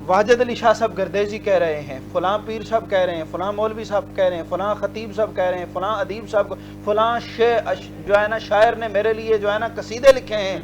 واجد علی شاہ صاحب گردیزی کہہ رہے ہیں، فلاں پیر صاحب کہہ رہے ہیں، فلاں مولوی صاحب کہہ رہے ہیں، فلاں خطیب صاحب کہہ رہے ہیں، فلاں ادیب صاحب، فلاں جو ہے نا شاعر نے میرے لیے جو ہے نا قصیدے لکھے ہیں،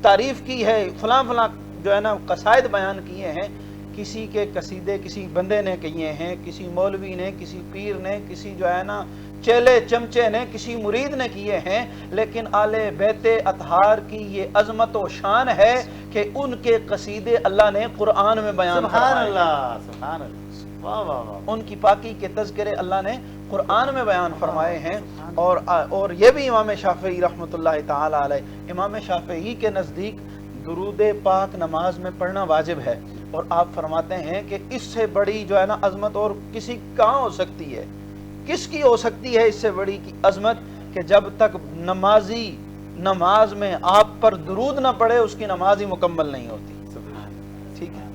تعریف کی ہے، فلاں فلاں جو ہے نا قصائد بیان کیے ہیں. کسی کے قصیدے کسی بندے نے کیے ہیں، کسی مولوی نے، کسی پیر نے، کسی جو ہے نا چیلے چمچے نے، کسی مرید نے کیے ہیں، لیکن آل بیت اطہار کی یہ عظمت و شان ہے کہ ان کے قصیدے اللہ نے قرآن میں بیان فرمائے. سبحان اللہ سبحان اللہ. واہ واہ واہ. ان کی پاکی کے تذکرے اللہ نے قرآن میں بیان فرمائے ہیں. اور یہ بھی امام شافعی رحمۃ اللہ تعالی علیہ، امام شافعی کے نزدیک درود پاک نماز میں پڑھنا واجب ہے، اور آپ فرماتے ہیں کہ اس سے بڑی جو ہے نا عظمت اور کسی کہاں ہو سکتی ہے؟ کس کی ہو سکتی ہے اس سے بڑی کی عظمت کہ جب تک نمازی نماز میں آپ پر درود نہ پڑے اس کی نماز ہی مکمل نہیں ہوتی. ٹھیک ہے،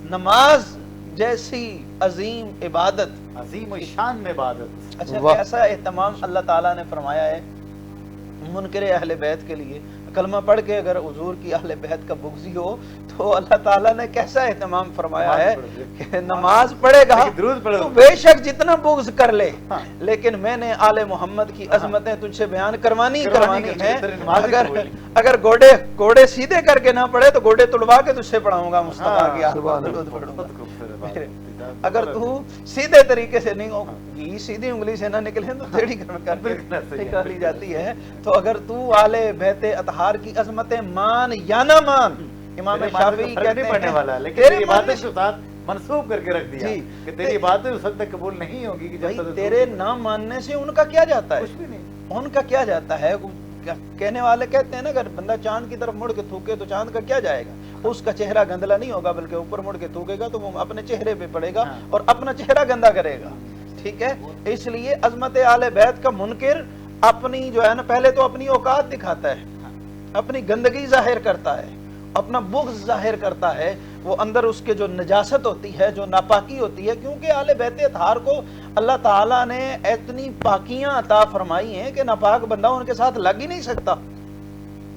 نماز جیسی عظیم عبادت، عظیم و شان میں عبادت. اچھا ایسا اہتمام اللہ تعالیٰ نے فرمایا ہے منکر اہل بیت کے لیے. کلمہ پڑھ کے اگر حضور کی اہل بیت کا بغضی ہو تو اللہ تعالیٰ نے کیسا اہتمام فرمایا ہے کہ نماز پڑھے گا تو بے شک جتنا بغض کر لے، لیکن میں نے آل محمد کی عظمتیں تجھ سے بیان کروانی ہیں. اگر گوڑے سیدھے کر کے نہ پڑھے تو گوڑے تڑوا کے تجھ سے پڑھاؤں گا مصطفیٰ کی آل. اگر تو سیدھے طریقے سے نہیں ہوگی، سیدھی انگلی سے نہ نکلے تو ٹیڑھی کر کے نکالی جاتی ہے. تو اگر تو آل بیت اطہار کی عظمتیں مان یا نہ مان، امام شافعی کہتے پڑھنے والا ہے لیکن تیری عبادت کے ساتھ منسوب کر کے رکھ دیا کہ تیری عبادت اس وقت تک قبول نہیں ہوگی کہ جب تک تیرے نہ ماننے سے ان کا کیا جاتا ہے؟ کچھ بھی نہیں. ان کا کیا جاتا ہے؟ کہنے والے کہتے ہیں نا اگر بندہ چاند کی طرف مڑ کے تھوکے تو چاند کا کیا جائے گا؟ اس کا چہرہ گندلا نہیں ہوگا بلکہ اوپر مڑ کے تھوکے گا تو وہ اپنے چہرے پہ پڑے گا اور اپنا چہرہ گندا کرے گا. ٹھیک ہے، اس لیے عظمت آل بیت کا منکر اپنی جو ہے نا پہلے تو اپنی اوقات دکھاتا ہے، اپنی گندگی ظاہر کرتا ہے، اپنا بغض ظاہر کرتا ہے. وہ اندر اس کے جو نجاست ہوتی ہے، جو ناپاکی ہوتی ہے، کیونکہ آل بیت اطہار کو اللہ تعالیٰ نے اتنی پاکیاں عطا فرمائی ہیں کہ ناپاک بندہ ان کے ساتھ لگ ہی نہیں سکتا.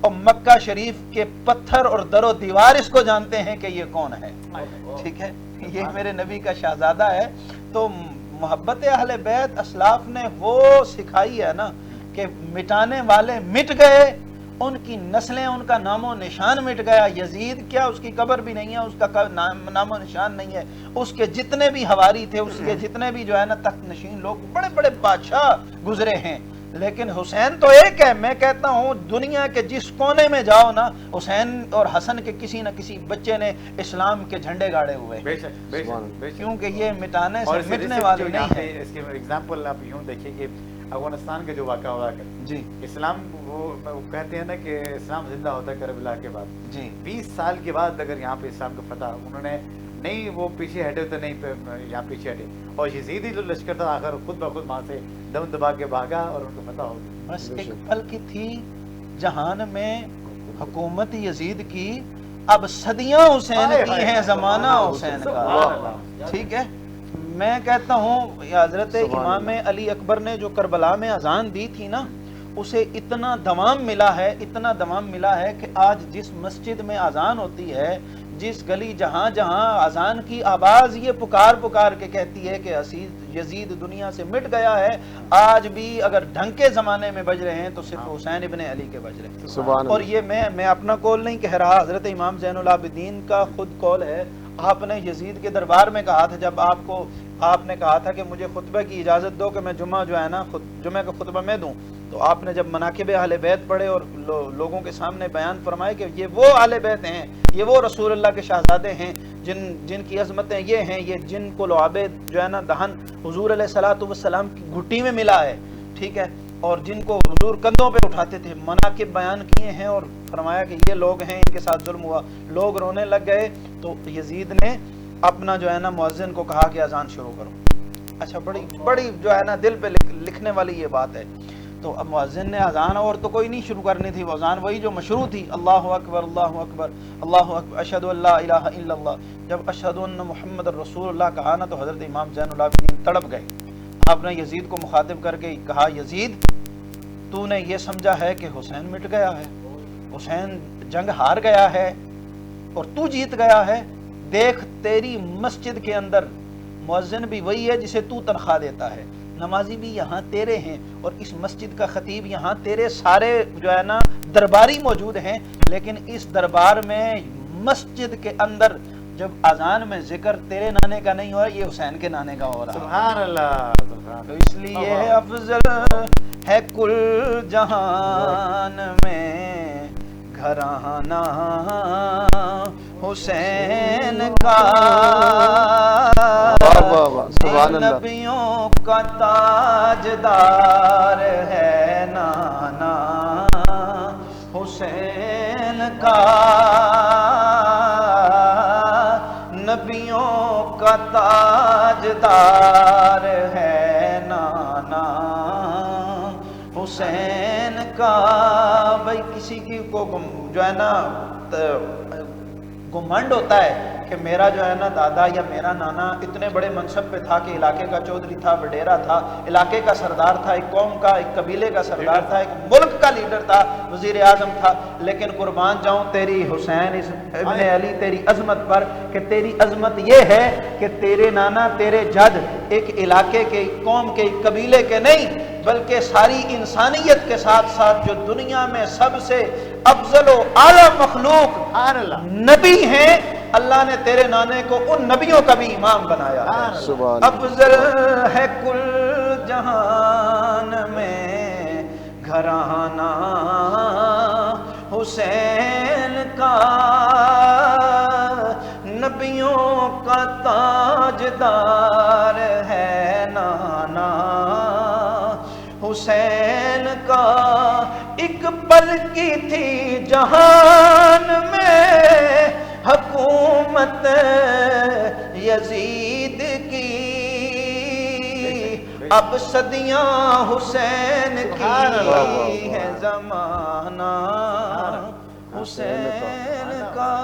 اور مکہ شریف کے پتھر اور در و دیوار اس کو جانتے ہیں کہ یہ کون ہے. ٹھیک ہے, یہ میرے نبی کا شہزادہ ہے. تو محبت اہل بیت اسلاف نے وہ سکھائی ہے نا کہ مٹانے والے مٹ گئے, ان کی نسلیں, ان کا نام و نشان مٹ گیا. یزید کیا, اس کی قبر بھی نہیں ہے, اس کا نام و نشان نہیں ہے. اس کے جتنے بھی حواری تھے, اس کے جتنے بھی جو ہے نا تخت نشین لوگ, بڑے بڑے بادشاہ گزرے ہیں, لیکن حسین تو ایک ہے. میں کہتا ہوں دنیا کے جس کونے میں جاؤ نا, حسین اور حسن کے کسی نہ کسی بچے نے اسلام کے جھنڈے گاڑے ہوئے, بے شک, بے شک, بے شک. کیونکہ یہ مٹانے اور سے مٹنے والے نہیں ہیں. اس کے ایگزامپل آپ یوں دیکھیے کہ افغانستان کا جو واقعہ ہوا کرتا جی اسلام, وہ کہتے ہیں نا کہ اسلام زندہ ہوتا ہے کربلا کے بعد. جی 20 سال کے بعد اگر یہاں پہ اسلام کا فتح, انہوں نے نہیں وہ پیچھے ہٹے تو نہیں یہاں پیچھے ہٹے, اور یزیدی جو لشکر تھا آخر خود بخود وہاں سے دم دبا کے بھاگا اور ان کو فتح ہو گیا. بس ایک پل کی تھی جہان میں حکومت یزید کی, اب صدیاں حسین کی ہیں, زمانہ حسین کا. ٹھیک ہے, میں کہتا ہوں حضرت امام علی اکبر نے جو کربلا میں اذان دی تھی نا, اسے اتنا دوام ملا ہے, اتنا دوام ملا ہے کہ آج جس مسجد میں اذان ہوتی ہے, جس گلی جہاں جہاں اذان کی آواز یہ پکار پکار کے کہتی ہے کہ یزید دنیا سے مٹ گیا ہے, آج بھی اگر ڈھنگ کے زمانے میں بج رہے ہیں تو صرف حسین ابن علی کے بج رہے ہیں. اور یہ میں اپنا قول نہیں کہہ رہا, حضرت امام زین العابدین کا خود قول ہے. آپ نے یزید کے دربار میں کہا تھا, جب آپ نے کہا تھا کہ مجھے خطبہ کی اجازت دو کہ میں جمعہ جو ہے نا جمعہ کا خطبہ میں دوں, تو آپ نے جب مناقب اہل بیت پڑھے اور لوگوں کے سامنے بیان فرمائے کہ یہ وہ اہل بیت ہیں, یہ وہ رسول اللہ کے شہزادے ہیں جن کی عظمتیں یہ ہیں, یہ جن کو لعاب جو ہے نا دہن حضور علیہ الصلوۃ والسلام کی گھٹی میں ملا ہے, ٹھیک ہے, اور جن کو حضور کندھوں پہ اٹھاتے تھے, مناقب بیان کیے ہیں اور فرمایا کہ یہ لوگ ہیں, ان کے ساتھ ظلم ہوا. لوگ رونے لگ گئے تو یزید نے اپنا جو ہے نا مؤذن کو کہا کہ اذان شروع کرو. اچھا, بڑی جو ہے نا دل پہ لکھنے والی یہ بات ہے. تو اب مؤذن نے اذان اور تو کوئی نہیں شروع کرنی تھی, وہ اذان وہی جو مشروع تھی, اللہ اکبر اللہ اکبر اللہ اکبر اشہد ان لا الہ الا اللہ. جب اشہد ان محمد رسول اللہ کہا نا تو حضرت امام زین العابدین تڑپ گئے. آپ نے یزید کو مخاطب کر کے کہا, یزید تو نے یہ سمجھا ہے کہ حسین مٹ گیا ہے, حسین جنگ ہار گیا ہے اور تو جیت گیا ہے. دیکھ تیری مسجد کے اندر مؤذن بھی وہی ہے جسے تو تنخواہ دیتا ہے, نمازی بھی یہاں تیرے ہیں, اور اس مسجد کا خطیب یہاں تیرے سارے جو ہے نا درباری موجود ہیں, لیکن اس دربار میں مسجد کے اندر جب اذان میں ذکر تیرے نانے کا نہیں ہو رہا, یہ حسین کے نانے کا ہو رہا. سبحان اللہ, تو اس لیے افضل ہے کل جہان میں گھرانہ حسین کا, نبیوں کا تاجدار ہے نانا حسین کا, نبیوں کا تاجدار ہے نانا حسین کا. بھائی کسی کی کو جو ہے نا گھمنڈ ہوتا ہے کہ میرا جو ہے نا دادا یا میرا نانا اتنے بڑے منصب پہ تھا کہ علاقے کا چودھری تھا, وڈیرا تھا, علاقے کا سردار تھا, ایک قوم کا, ایک قبیلے کا سردار تھا, ایک ملک کا لیڈر تھا, وزیر اعظم تھا, لیکن قربان جاؤں تیری حسین ابن علی تیری عظمت پر, کہ تیری عظمت یہ ہے کہ تیرے نانا تیرے جد ایک علاقے کے, ایک قوم کے, ایک قبیلے کے نہیں, بلکہ ساری انسانیت کے ساتھ ساتھ جو دنیا میں سب سے افضل و اعلیٰ مخلوق نبی ہیں, اللہ نے تیرے نانے کو ان نبیوں کا بھی امام بنایا ہے. افضل ہے کل جہان میں گھرانہ حسین کا, نبیوں کا تاجدار ہے نانا حسین کا. ایک پل کی تھی جہان میں حکومت یزید کی, اب صدیاں حسین کی ہے زمانہ حسین کا.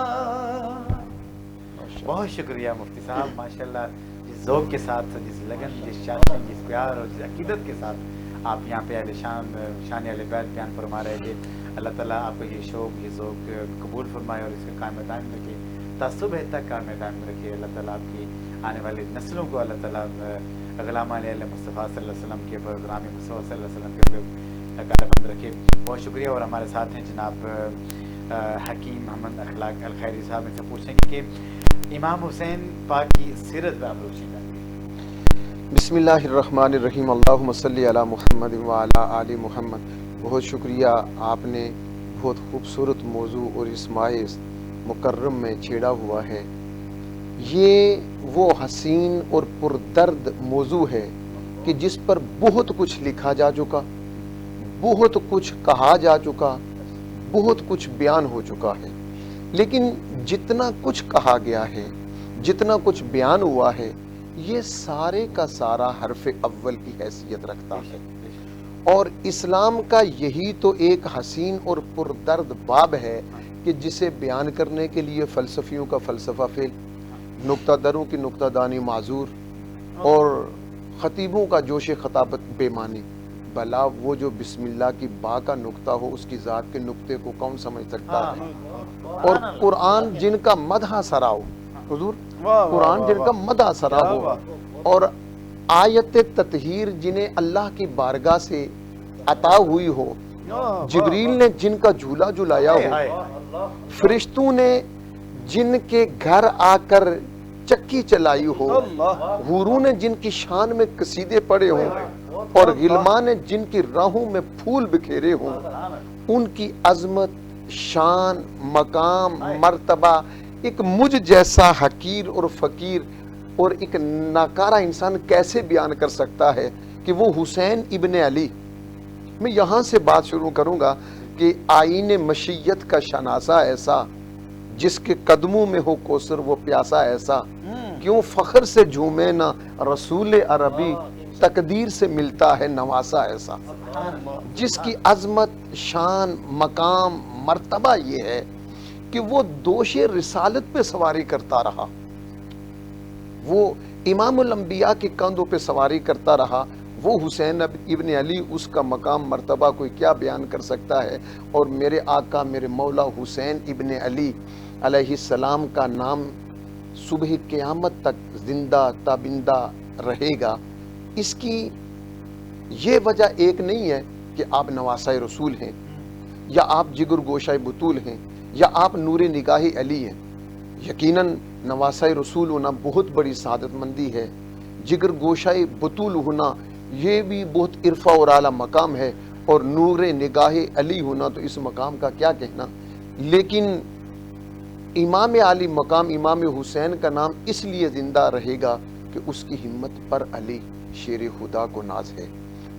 بہت شکریہ مفتی صاحب, ماشاءاللہ جس ذوق کے ساتھ, جس لگن, جس شان, جس پیار اور جس عقیدت کے ساتھ آپ یہاں پہ اہل شان اہل بیت بیان فرما رہے تھے. اللہ تعالیٰ آپ کو یہ شوق یہ ذوق قبول فرمائے اور اس کا قائم دائم رکھے، تعصب ہے تک قائم دائم رکھے۔ اللہ تعالیٰ آپ کی آنے والی نسلوں کو اللہ تعالیٰ غلام علیہ مصطفیٰ صلی اللہ علیہ وسلم کے اوپر، غلام مصطفیٰ صلی اللہ علیہ وسلم کے اوپر قائم بند رکھے۔ بہت شکریہ۔ اور ہمارے ساتھ ہیں جناب حکیم محمد اخلاق الخیری صاحب، ان سے پوچھیں گے کہ امام حسین پاک کی سیرت پر آپ روشنی ڈالیں۔ بسم اللہ الرحمن الرحیم، اللہم صلی علی محمد وعلی آل محمد۔ بہت شکریہ، آپ نے بہت خوبصورت موضوع اور اس ماہ مکرم میں چھیڑا ہوا ہے۔ یہ وہ حسین اور پردرد موضوع ہے کہ جس پر بہت کچھ لکھا جا چکا، بہت کچھ کہا جا چکا، بہت کچھ بیان ہو چکا ہے، لیکن جتنا کچھ کہا گیا ہے، جتنا کچھ بیان ہوا ہے، یہ سارے کا سارا حرف اول کی حیثیت رکھتا ہے۔ اور اسلام کا یہی تو ایک حسین اور پردرد باب ہے کہ جسے بیان کرنے کے لیے فلسفیوں کا فلسفہ فیل، نکتہ دروں کی نکتہ دانی معذور، اور خطیبوں کا جوش خطابت بے معنی۔ بھلا وہ جو بسم اللہ کی با کا نکتہ ہو، اس کی ذات کے نکتے کو کون سمجھ سکتا ہے؟ اور قرآن جن کا مدح سرا ہو، حضور قرآن جن کا مدح سرا ہو، اور آیت تطہیر جنہیں اللہ کی بارگاہ سے عطا ہوئی ہو، جبریل نے جن کا جھولا جھلایا ہو، فرشتوں نے جن کے گھر آ کر چکی چلائی ہو، حوروں نے جن کی شان میں قصیدے پڑھے ہوں، اور غلمان نے جن کی راہوں میں پھول بکھیرے ہوں، ان کی عظمت، شان، مقام، مرتبہ ایک مجھ جیسا حقیر اور فقیر اور ایک ناکارہ انسان کیسے بیان کر سکتا ہے کہ وہ حسین ابن علی۔ میں یہاں سے بات شروع کروں گا کہ آئین مشیت کا شناسہ ایسا، جس کے قدموں میں ہو کوثر وہ پیاسا ایسا، کیوں فخر سے جھومے نہ رسول عربی، تقدیر سے ملتا ہے نواسا ایسا، جس کی عظمت، شان، مقام، مرتبہ یہ ہے کہ وہ دوش رسالت پہ سواری کرتا رہا، وہ امام الانبیاء کے کندھوں پہ سواری کرتا رہا۔ وہ حسین ابن علی، اس کا مقام مرتبہ کوئی کیا بیان کر سکتا ہے؟ اور میرے آقا میرے مولا حسین ابن علی علیہ السلام کا نام صبح قیامت تک زندہ تابندہ رہے گا۔ اس کی یہ وجہ ایک نہیں ہے کہ آپ نواسہ رسول ہیں، یا آپ جگر گوشہ بطول ہیں، یا آپ نور نگاہ علی ہیں۔ یقیناً نواسہ رسول ہونا بہت بڑی سعادت مندی ہے، جگر گوشہ بطول ہونا یہ بھی بہت عرفہ اور اعلیٰ مقام ہے، اور نور نگاہ علی ہونا تو اس مقام کا کیا کہنا۔ لیکن امام علی مقام امام حسین کا نام اس لیے زندہ رہے گا کہ اس کی ہمت پر علی شیر خدا کو ناز ہے،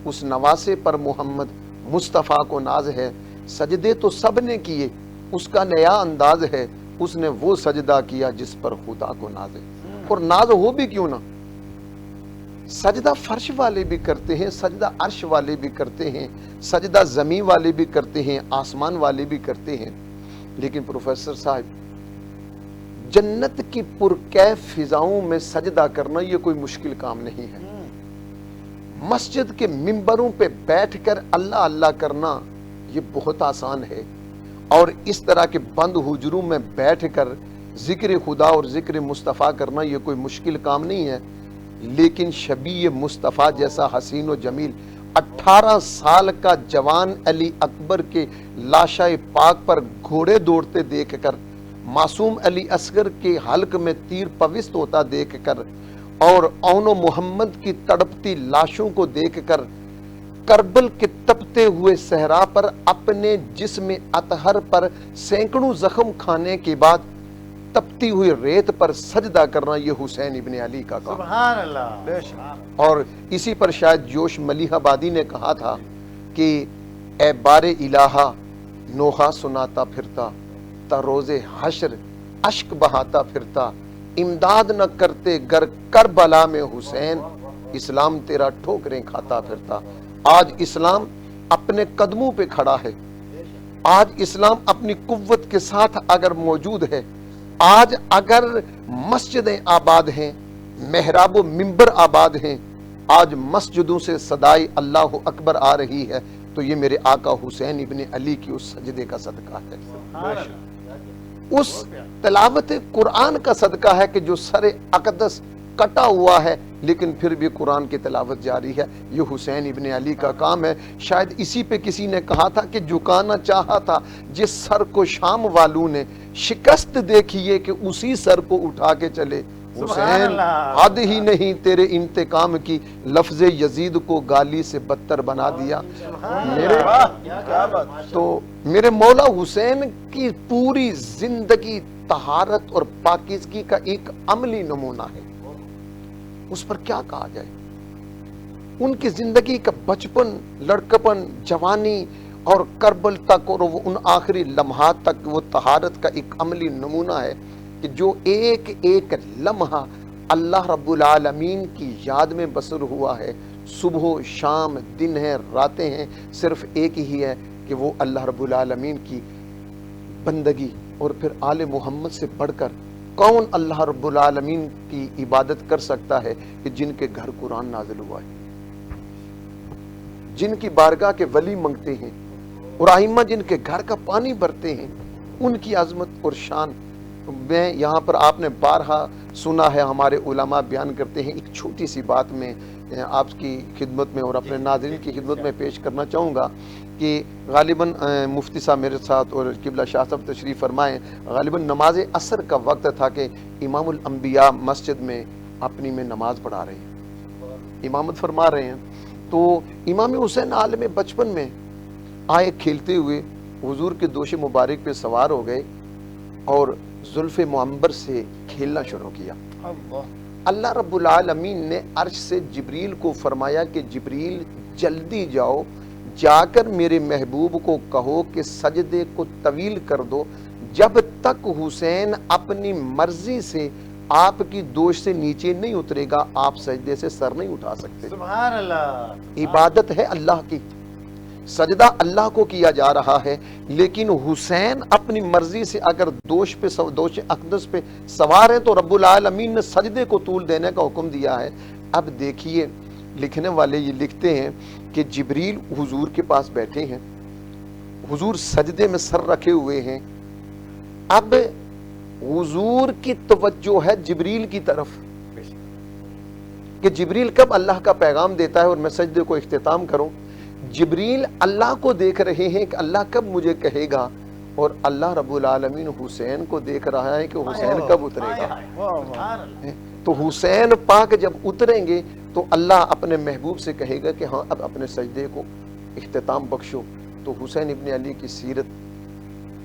اس نواسے پر محمد مصطفیٰ کو ناز ہے۔ سجدے تو سب نے کیے، اس کا نیا انداز ہے، اس نے وہ سجدہ کیا جس پر خدا کو ناز ہے۔ اور ناز ہو بھی کیوں نہ، سجدہ فرش والے بھی کرتے ہیں، سجدہ عرش والے بھی کرتے ہیں، سجدہ زمین والے بھی کرتے ہیں، آسمان والے بھی کرتے ہیں۔ لیکن پروفیسر صاحب، جنت کی پرکیف فضاؤں میں سجدہ کرنا یہ کوئی مشکل کام نہیں ہے۔ مسجد کے ممبروں پہ بیٹھ کر اللہ اللہ کرنا یہ بہت آسان ہے، اور اس طرح کے بند حجروں میں بیٹھ کر ذکر خدا اور ذکر مصطفیٰ کرنا یہ کوئی مشکل کام نہیں ہے۔ لیکن شبیہ مصطفیٰ جیسا حسین و جمیل 18 سال کا جوان علی اکبر کے لاشہ پاک پر گھوڑے دوڑتے دیکھ کر، معصوم علی اصغر کے حلق میں تیر پوست ہوتا دیکھ کر، اور اون و محمد کی تڑپتی لاشوں کو دیکھ کر، کربل کے تپتے ہوئے صحرا پر اپنے جسم اطہر پر سینکڑوں زخم کھانے کے بعد تپتی ہوئی ریت پر سجدہ کرنا یہ حسین ابن علی کا کام۔ سبحان اللہ۔ اور اسی پر شاید جوش ملیح آبادی نے کہا تھا کہ اے بار الہا نوحہ سناتا پھرتا، تا روز حشر اشک بہاتا پھرتا، امداد نہ کرتے گر کربلا میں حسین، اسلام تیرا ٹھوکریں کھاتا پھرتا۔ آج اسلام اپنے قدموں پہ کھڑا ہے، آج اسلام اپنی قوت کے ساتھ اگر موجود ہے، آج اگر مسجدیں آباد ہیں، محراب و منبر آباد ہیں، آج مسجدوں سے صدائے اللہ اکبر آ رہی ہے، تو یہ میرے آقا حسین ابن علی کی اس سجدے کا صدقہ ہے، اس تلاوت قرآن کا صدقہ ہے کہ جو سر اقدس کٹا ہوا ہے لیکن پھر بھی قرآن کی تلاوت جاری ہے. یہ حسین ابن علی کا کام ہے. شاید اسی پہ کسی نے کہا تھا کہ جھکانا چاہا تھا جس سر کو شام والوں نے شکست دیکھیے کہ اسی سر کو اٹھا کے چلے. حسین حد ہی نہیں تیرے انتقام کی، لفظ یزید کو گالی سے بدتر بنا دیا. تو میرے مولا حسین کی پوری زندگی طہارت اور پاکیزگی کا ایک عملی نمونہ ہے. اس پر کیا کہا جائے؟ ان کی زندگی کا بچپن، لڑکپن، جوانی اور کربل تک اور وہ ان آخری لمحات تک وہ طہارت کا ایک عملی نمونہ ہے کہ جو ایک ایک لمحہ اللہ رب العالمین کی یاد میں بسر ہوا ہے. صبح و شام، دن ہے، راتیں ہیں، صرف ایک ہی ہے کہ وہ اللہ رب العالمین کی بندگی. اور پھر آل محمد سے بڑھ کر کون اللہ رب العالمین کی عبادت کر سکتا ہے کہ جن کے گھر قرآن نازل ہوا ہے، جن کی بارگاہ کے ولی منگتے ہیں اور ائمہ جن کے گھر کا پانی بھرتے ہیں. ان کی عظمت اور شان میں یہاں پر آپ نے بارہا سنا ہے، ہمارے علماء بیان کرتے ہیں. ایک چھوٹی سی بات میں آپ کی خدمت میں اور اپنے ناظرین کی خدمت میں پیش کرنا چاہوں گا کہ غالباً مفتی صاحب میرے ساتھ اور قبلہ شاہ صاحب تشریف فرمائیں. غالباً نماز عصر کا وقت تھا کہ امام الانبیاء مسجد میں اپنی میں نماز پڑھا رہے ہیں، امامت فرما رہے ہیں. تو امام حسین عالم بچپن میں آئے کھیلتے ہوئے، حضور کے دوش مبارک پہ سوار ہو گئے اور زلف معمبر سے کھیلنا شروع کیا. اللہ رب العالمین نے عرش سے جبریل کو فرمایا کہ جبریل جلدی جاؤ، جا کر میرے محبوب کو کہو کہ سجدے کو طویل کر دو. جب تک حسین اپنی مرضی سے آپ کی دوش سے نیچے نہیں اترے گا آپ سجدے سے سر نہیں اٹھا سکتے. سبحان اللہ. عبادت ہے اللہ کی، سجدہ اللہ کو کیا جا رہا ہے، لیکن حسین اپنی مرضی سے اگر دوش اقدس پہ سوار ہے تو رب العالمین نے سجدے کو طول دینے کا حکم دیا ہے. اب دیکھیے لکھنے والے یہ لکھتے ہیں کہ جبریل حضور کے پاس بیٹھے ہیں، حضور سجدے میں سر رکھے ہوئے ہیں. اب حضور کی توجہ ہے جبریل کی طرف کہ جبریل کب اللہ کا پیغام دیتا ہے اور میں سجدے کو اختتام کروں. جبریل اللہ کو دیکھ رہے ہیں کہ اللہ کب مجھے کہے گا، اور اللہ رب العالمین حسین کو دیکھ رہا ہے کہ حسین کب اترے گا. تو حسین پاک جب اتریں گے تو اللہ اپنے محبوب سے کہے گا کہ ہاں اب اپنے سجدے کو اختتام بخشو. تو حسین ابن علی کی سیرت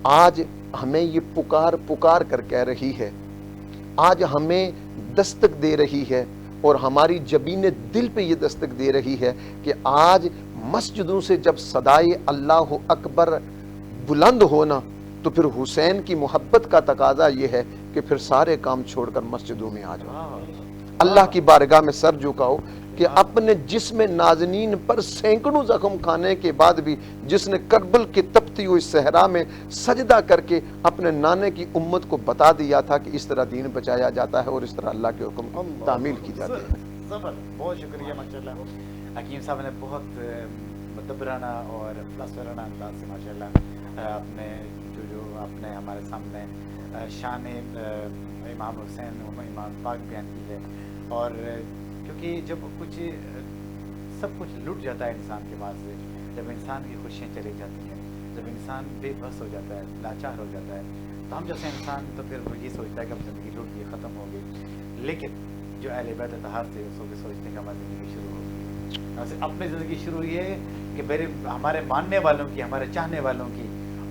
آج ہمیں یہ پکار کر کہہ رہی ہے، آج ہمیں دستک دے رہی ہے اور ہماری جبین دل پہ یہ دستک دے رہی ہے کہ آج مسجدوں سے جب صدائے اللہ اکبر بلند ہونا تو پھر حسین کی محبت کا تقاضا یہ ہے کہ پھر سارے کام چھوڑ کر مسجدوں میں آ جاؤ، اللہ کی بارگاہ میں سر جھکاؤ کہ اپنے جسم نازنین پر سینکڑوں زخم کھانے کے بعد بھی جس نے کربل کی تپتی ہوئی صحرا میں سجدہ کر کے اپنے نانے کی امت کو بتا دیا تھا کہ اس طرح دین بچایا جاتا ہے اور اس طرح اللہ کے حکم تعمیل کی جاتی ہے. بہت شکریہ ماشاءاللہ. حکیم صاحب نے بہت مدبرانہ اور فلسفیانہ انداز سے ماشاءاللہ اپنے جو آپ نے ہمارے سامنے شان امام حسین امام پاک بیان کی ہے. اور کیونکہ جب کچھ سب کچھ لٹ جاتا ہے انسان کے پاس سے، جب انسان کی خوشیاں چلی جاتی ہیں، جب انسان بے بس ہو جاتا ہے، لاچار ہو جاتا ہے، تو ہم جیسے انسان تو پھر وہ یہ سوچتا ہے کہ اب زندگی لٹ گئی، ختم ہو گئی. لیکن جو اہل بیت اطہار تھے اس وقت سوچتے ہیں کہ ہماری زندگی شروع ہوگی. اپنی زندگی شروع ہوئی ہے کہ ہمارے ماننے والوں کی، ہمارے چاہنے والوں کی،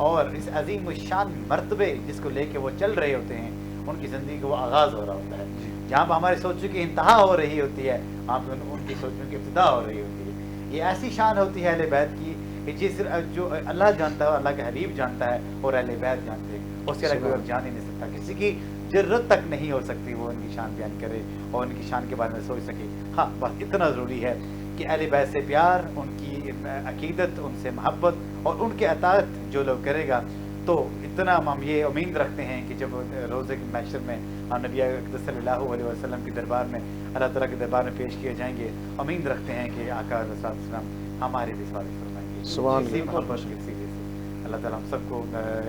اور اس عظیم الشان مرتبے جس کو لے کے وہ چل رہے ہوتے ہیں ان کی زندگی کا وہ آغاز ہو رہا ہوتا ہے. جہاں پہ ہماری سوچوں کی انتہا ہو رہی ہوتی ہے وہاں پہ ان کی سوچوں کی ابتدا ہو رہی ہوتی ہے. یہ ایسی شان ہوتی ہے اہل بیت کی کہ جو اللہ جانتا ہے، اللہ کا حبیب جانتا ہے اور اہل بیت جانتے ہیں، اس کے علاوہ کوئی اور جان ہی نہیں سکتا. کسی کی جرت تک نہیں ہو سکتی وہ ان کی شان بیان کرے اور ان کی شان کے بارے میں سوچ سکے. ہاں بس اتنا ضروری ہے کہ اہل بیت سے پیار، ان کی عقیدت، ان سے محبت اور ان کے اطاعت جو لوگ کرے گا تو اتنا ہم یہ امید رکھتے ہیں کہ جب روزے کے محشر میں ہم نبی اقدس صلی اللہ علیہ وسلم کے دربار میں، اللہ تعالیٰ کے دربار میں پیش کیے جائیں گے، امید رکھتے ہیں کہ آقا علیہ السلام ہمارے بھی سوال فرمائیں گے. سبحان اسی اللہ. محبت کے سیدھے سے اللہ تعالیٰ ہم سب کو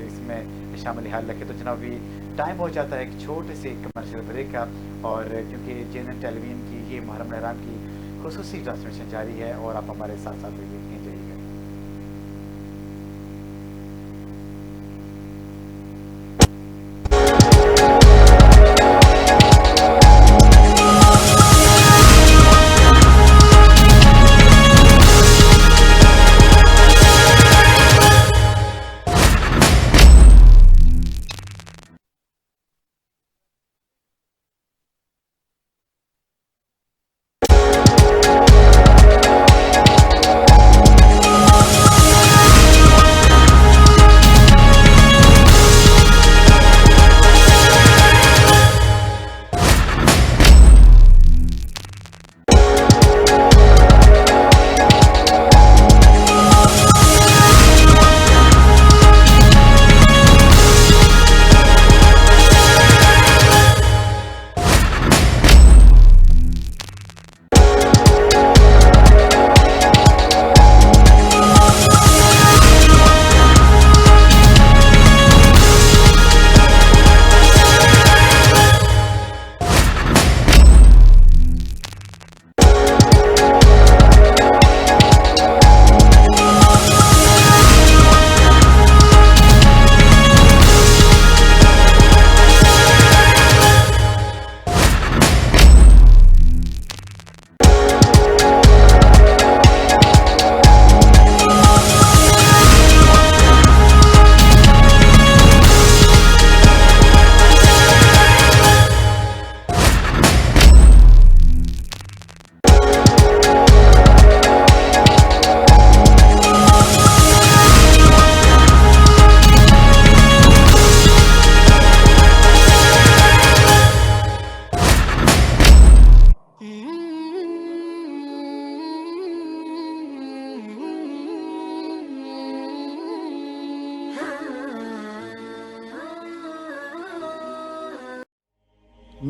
اس میں شامل حال رکھے. تو جناب بھی ٹائم ہو جاتا ہے ایک چھوٹے سے کمرشل بریک کا, اور کیونکہ JNN ٹیلی ویژن کی یہ محرم رمضان کی خصوصی ٹرانسمیشن جاری ہے, اور آپ ہمارے ساتھ ساتھ دیکھتے جائیے گا.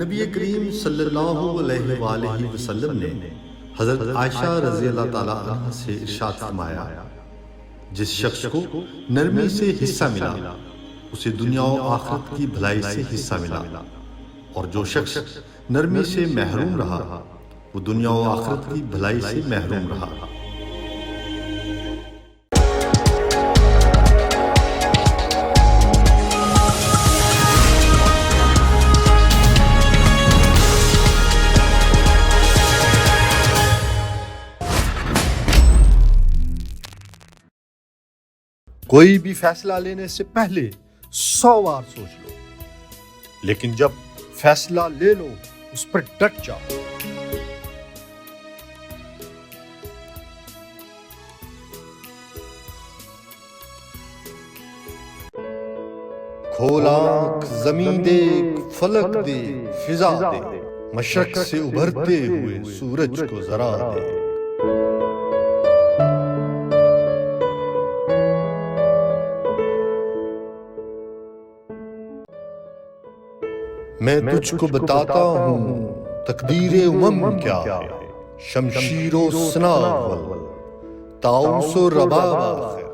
نبی کریم صلی اللہ علیہ وآلہ وسلم نے حضرت عائشہ رضی اللہ تعالیٰ عنہ سے ارشاد فرمایا، جس شخص کو نرمی سے حصہ ملا اسے دنیا و آخرت کی بھلائی سے حصہ ملا، اور جو شخص نرمی سے محروم رہا وہ دنیا و آخرت کی بھلائی سے محروم رہا۔ کوئی بھی فیصلہ لینے سے پہلے 100 بار سوچ لو، لیکن جب فیصلہ لے لو اس پر ڈٹ جاؤ۔ کھول آنکھ زمین دیکھ، فلک دے، فضا دے، مشرق سے ابھرتے ہوئے سورج کو ذرا دے۔ میں تجھ کو بتاتا ہوں تقدیر امم کیا ہے، شمشیر و سنا اول، طاؤس و رباب آخر۔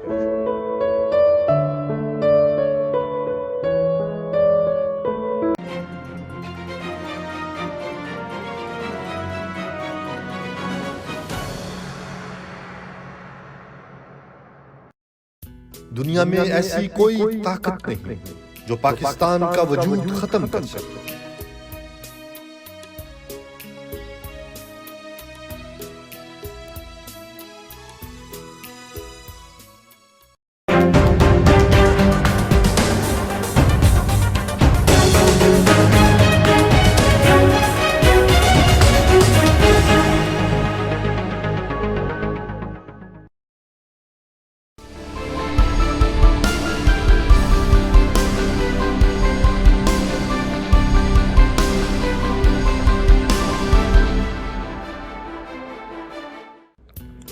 دنیا میں ایسی کوئی طاقت نہیں جو پاکستان کا وجود ختم کر سکے۔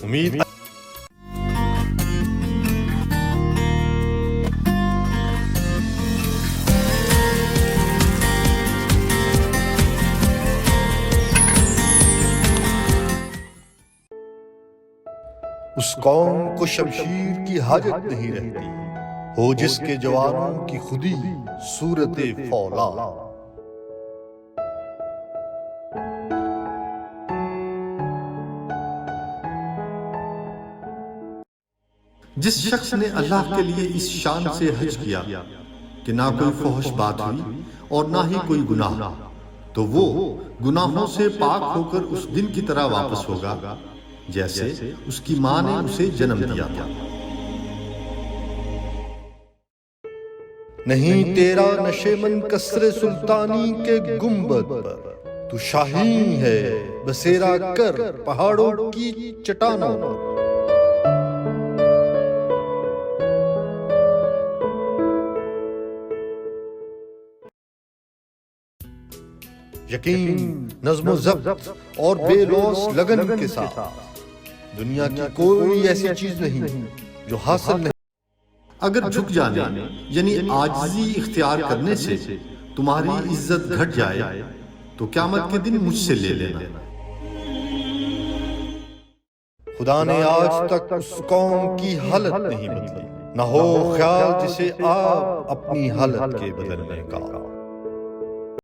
امید اس قوم کو شمشیر کی حاجت نہیں رہتی ہو جس کے جوانوں کی خودی صورت فولاد۔ جس شخص نے اللہ کے لیے اس شان سے حج کیا کہ نہ کوئی فحش بات ہوئی اور نہ ہی کوئی گناہ، تو وہ گناہوں سے پاک ہو کر اس دن کی طرح واپس ہوگا جیسے اس کی ماں نے اسے جنم دیا تھا۔ نہیں تیرا نشیمن کسر سلطانی کے گنبد پر، تو شاہین ہے بسیرا کر پہاڑوں کی چٹانوں پر۔ یقین، نظم و ضبط اور بے لوث لگن کے ساتھ دنیا کی کوئی ایسی چیز نہیں جو حاصل نہیں۔ اگر جھک جانے یعنی عاجزی اختیار کرنے سے تمہاری عزت گھٹ جائے تو قیامت کے دن مجھ سے لے لینا۔ خدا نے آج تک اس قوم کی حالت نہیں بدلی، نہ ہو خیال جسے آپ اپنی حالت کے بدلنے کا۔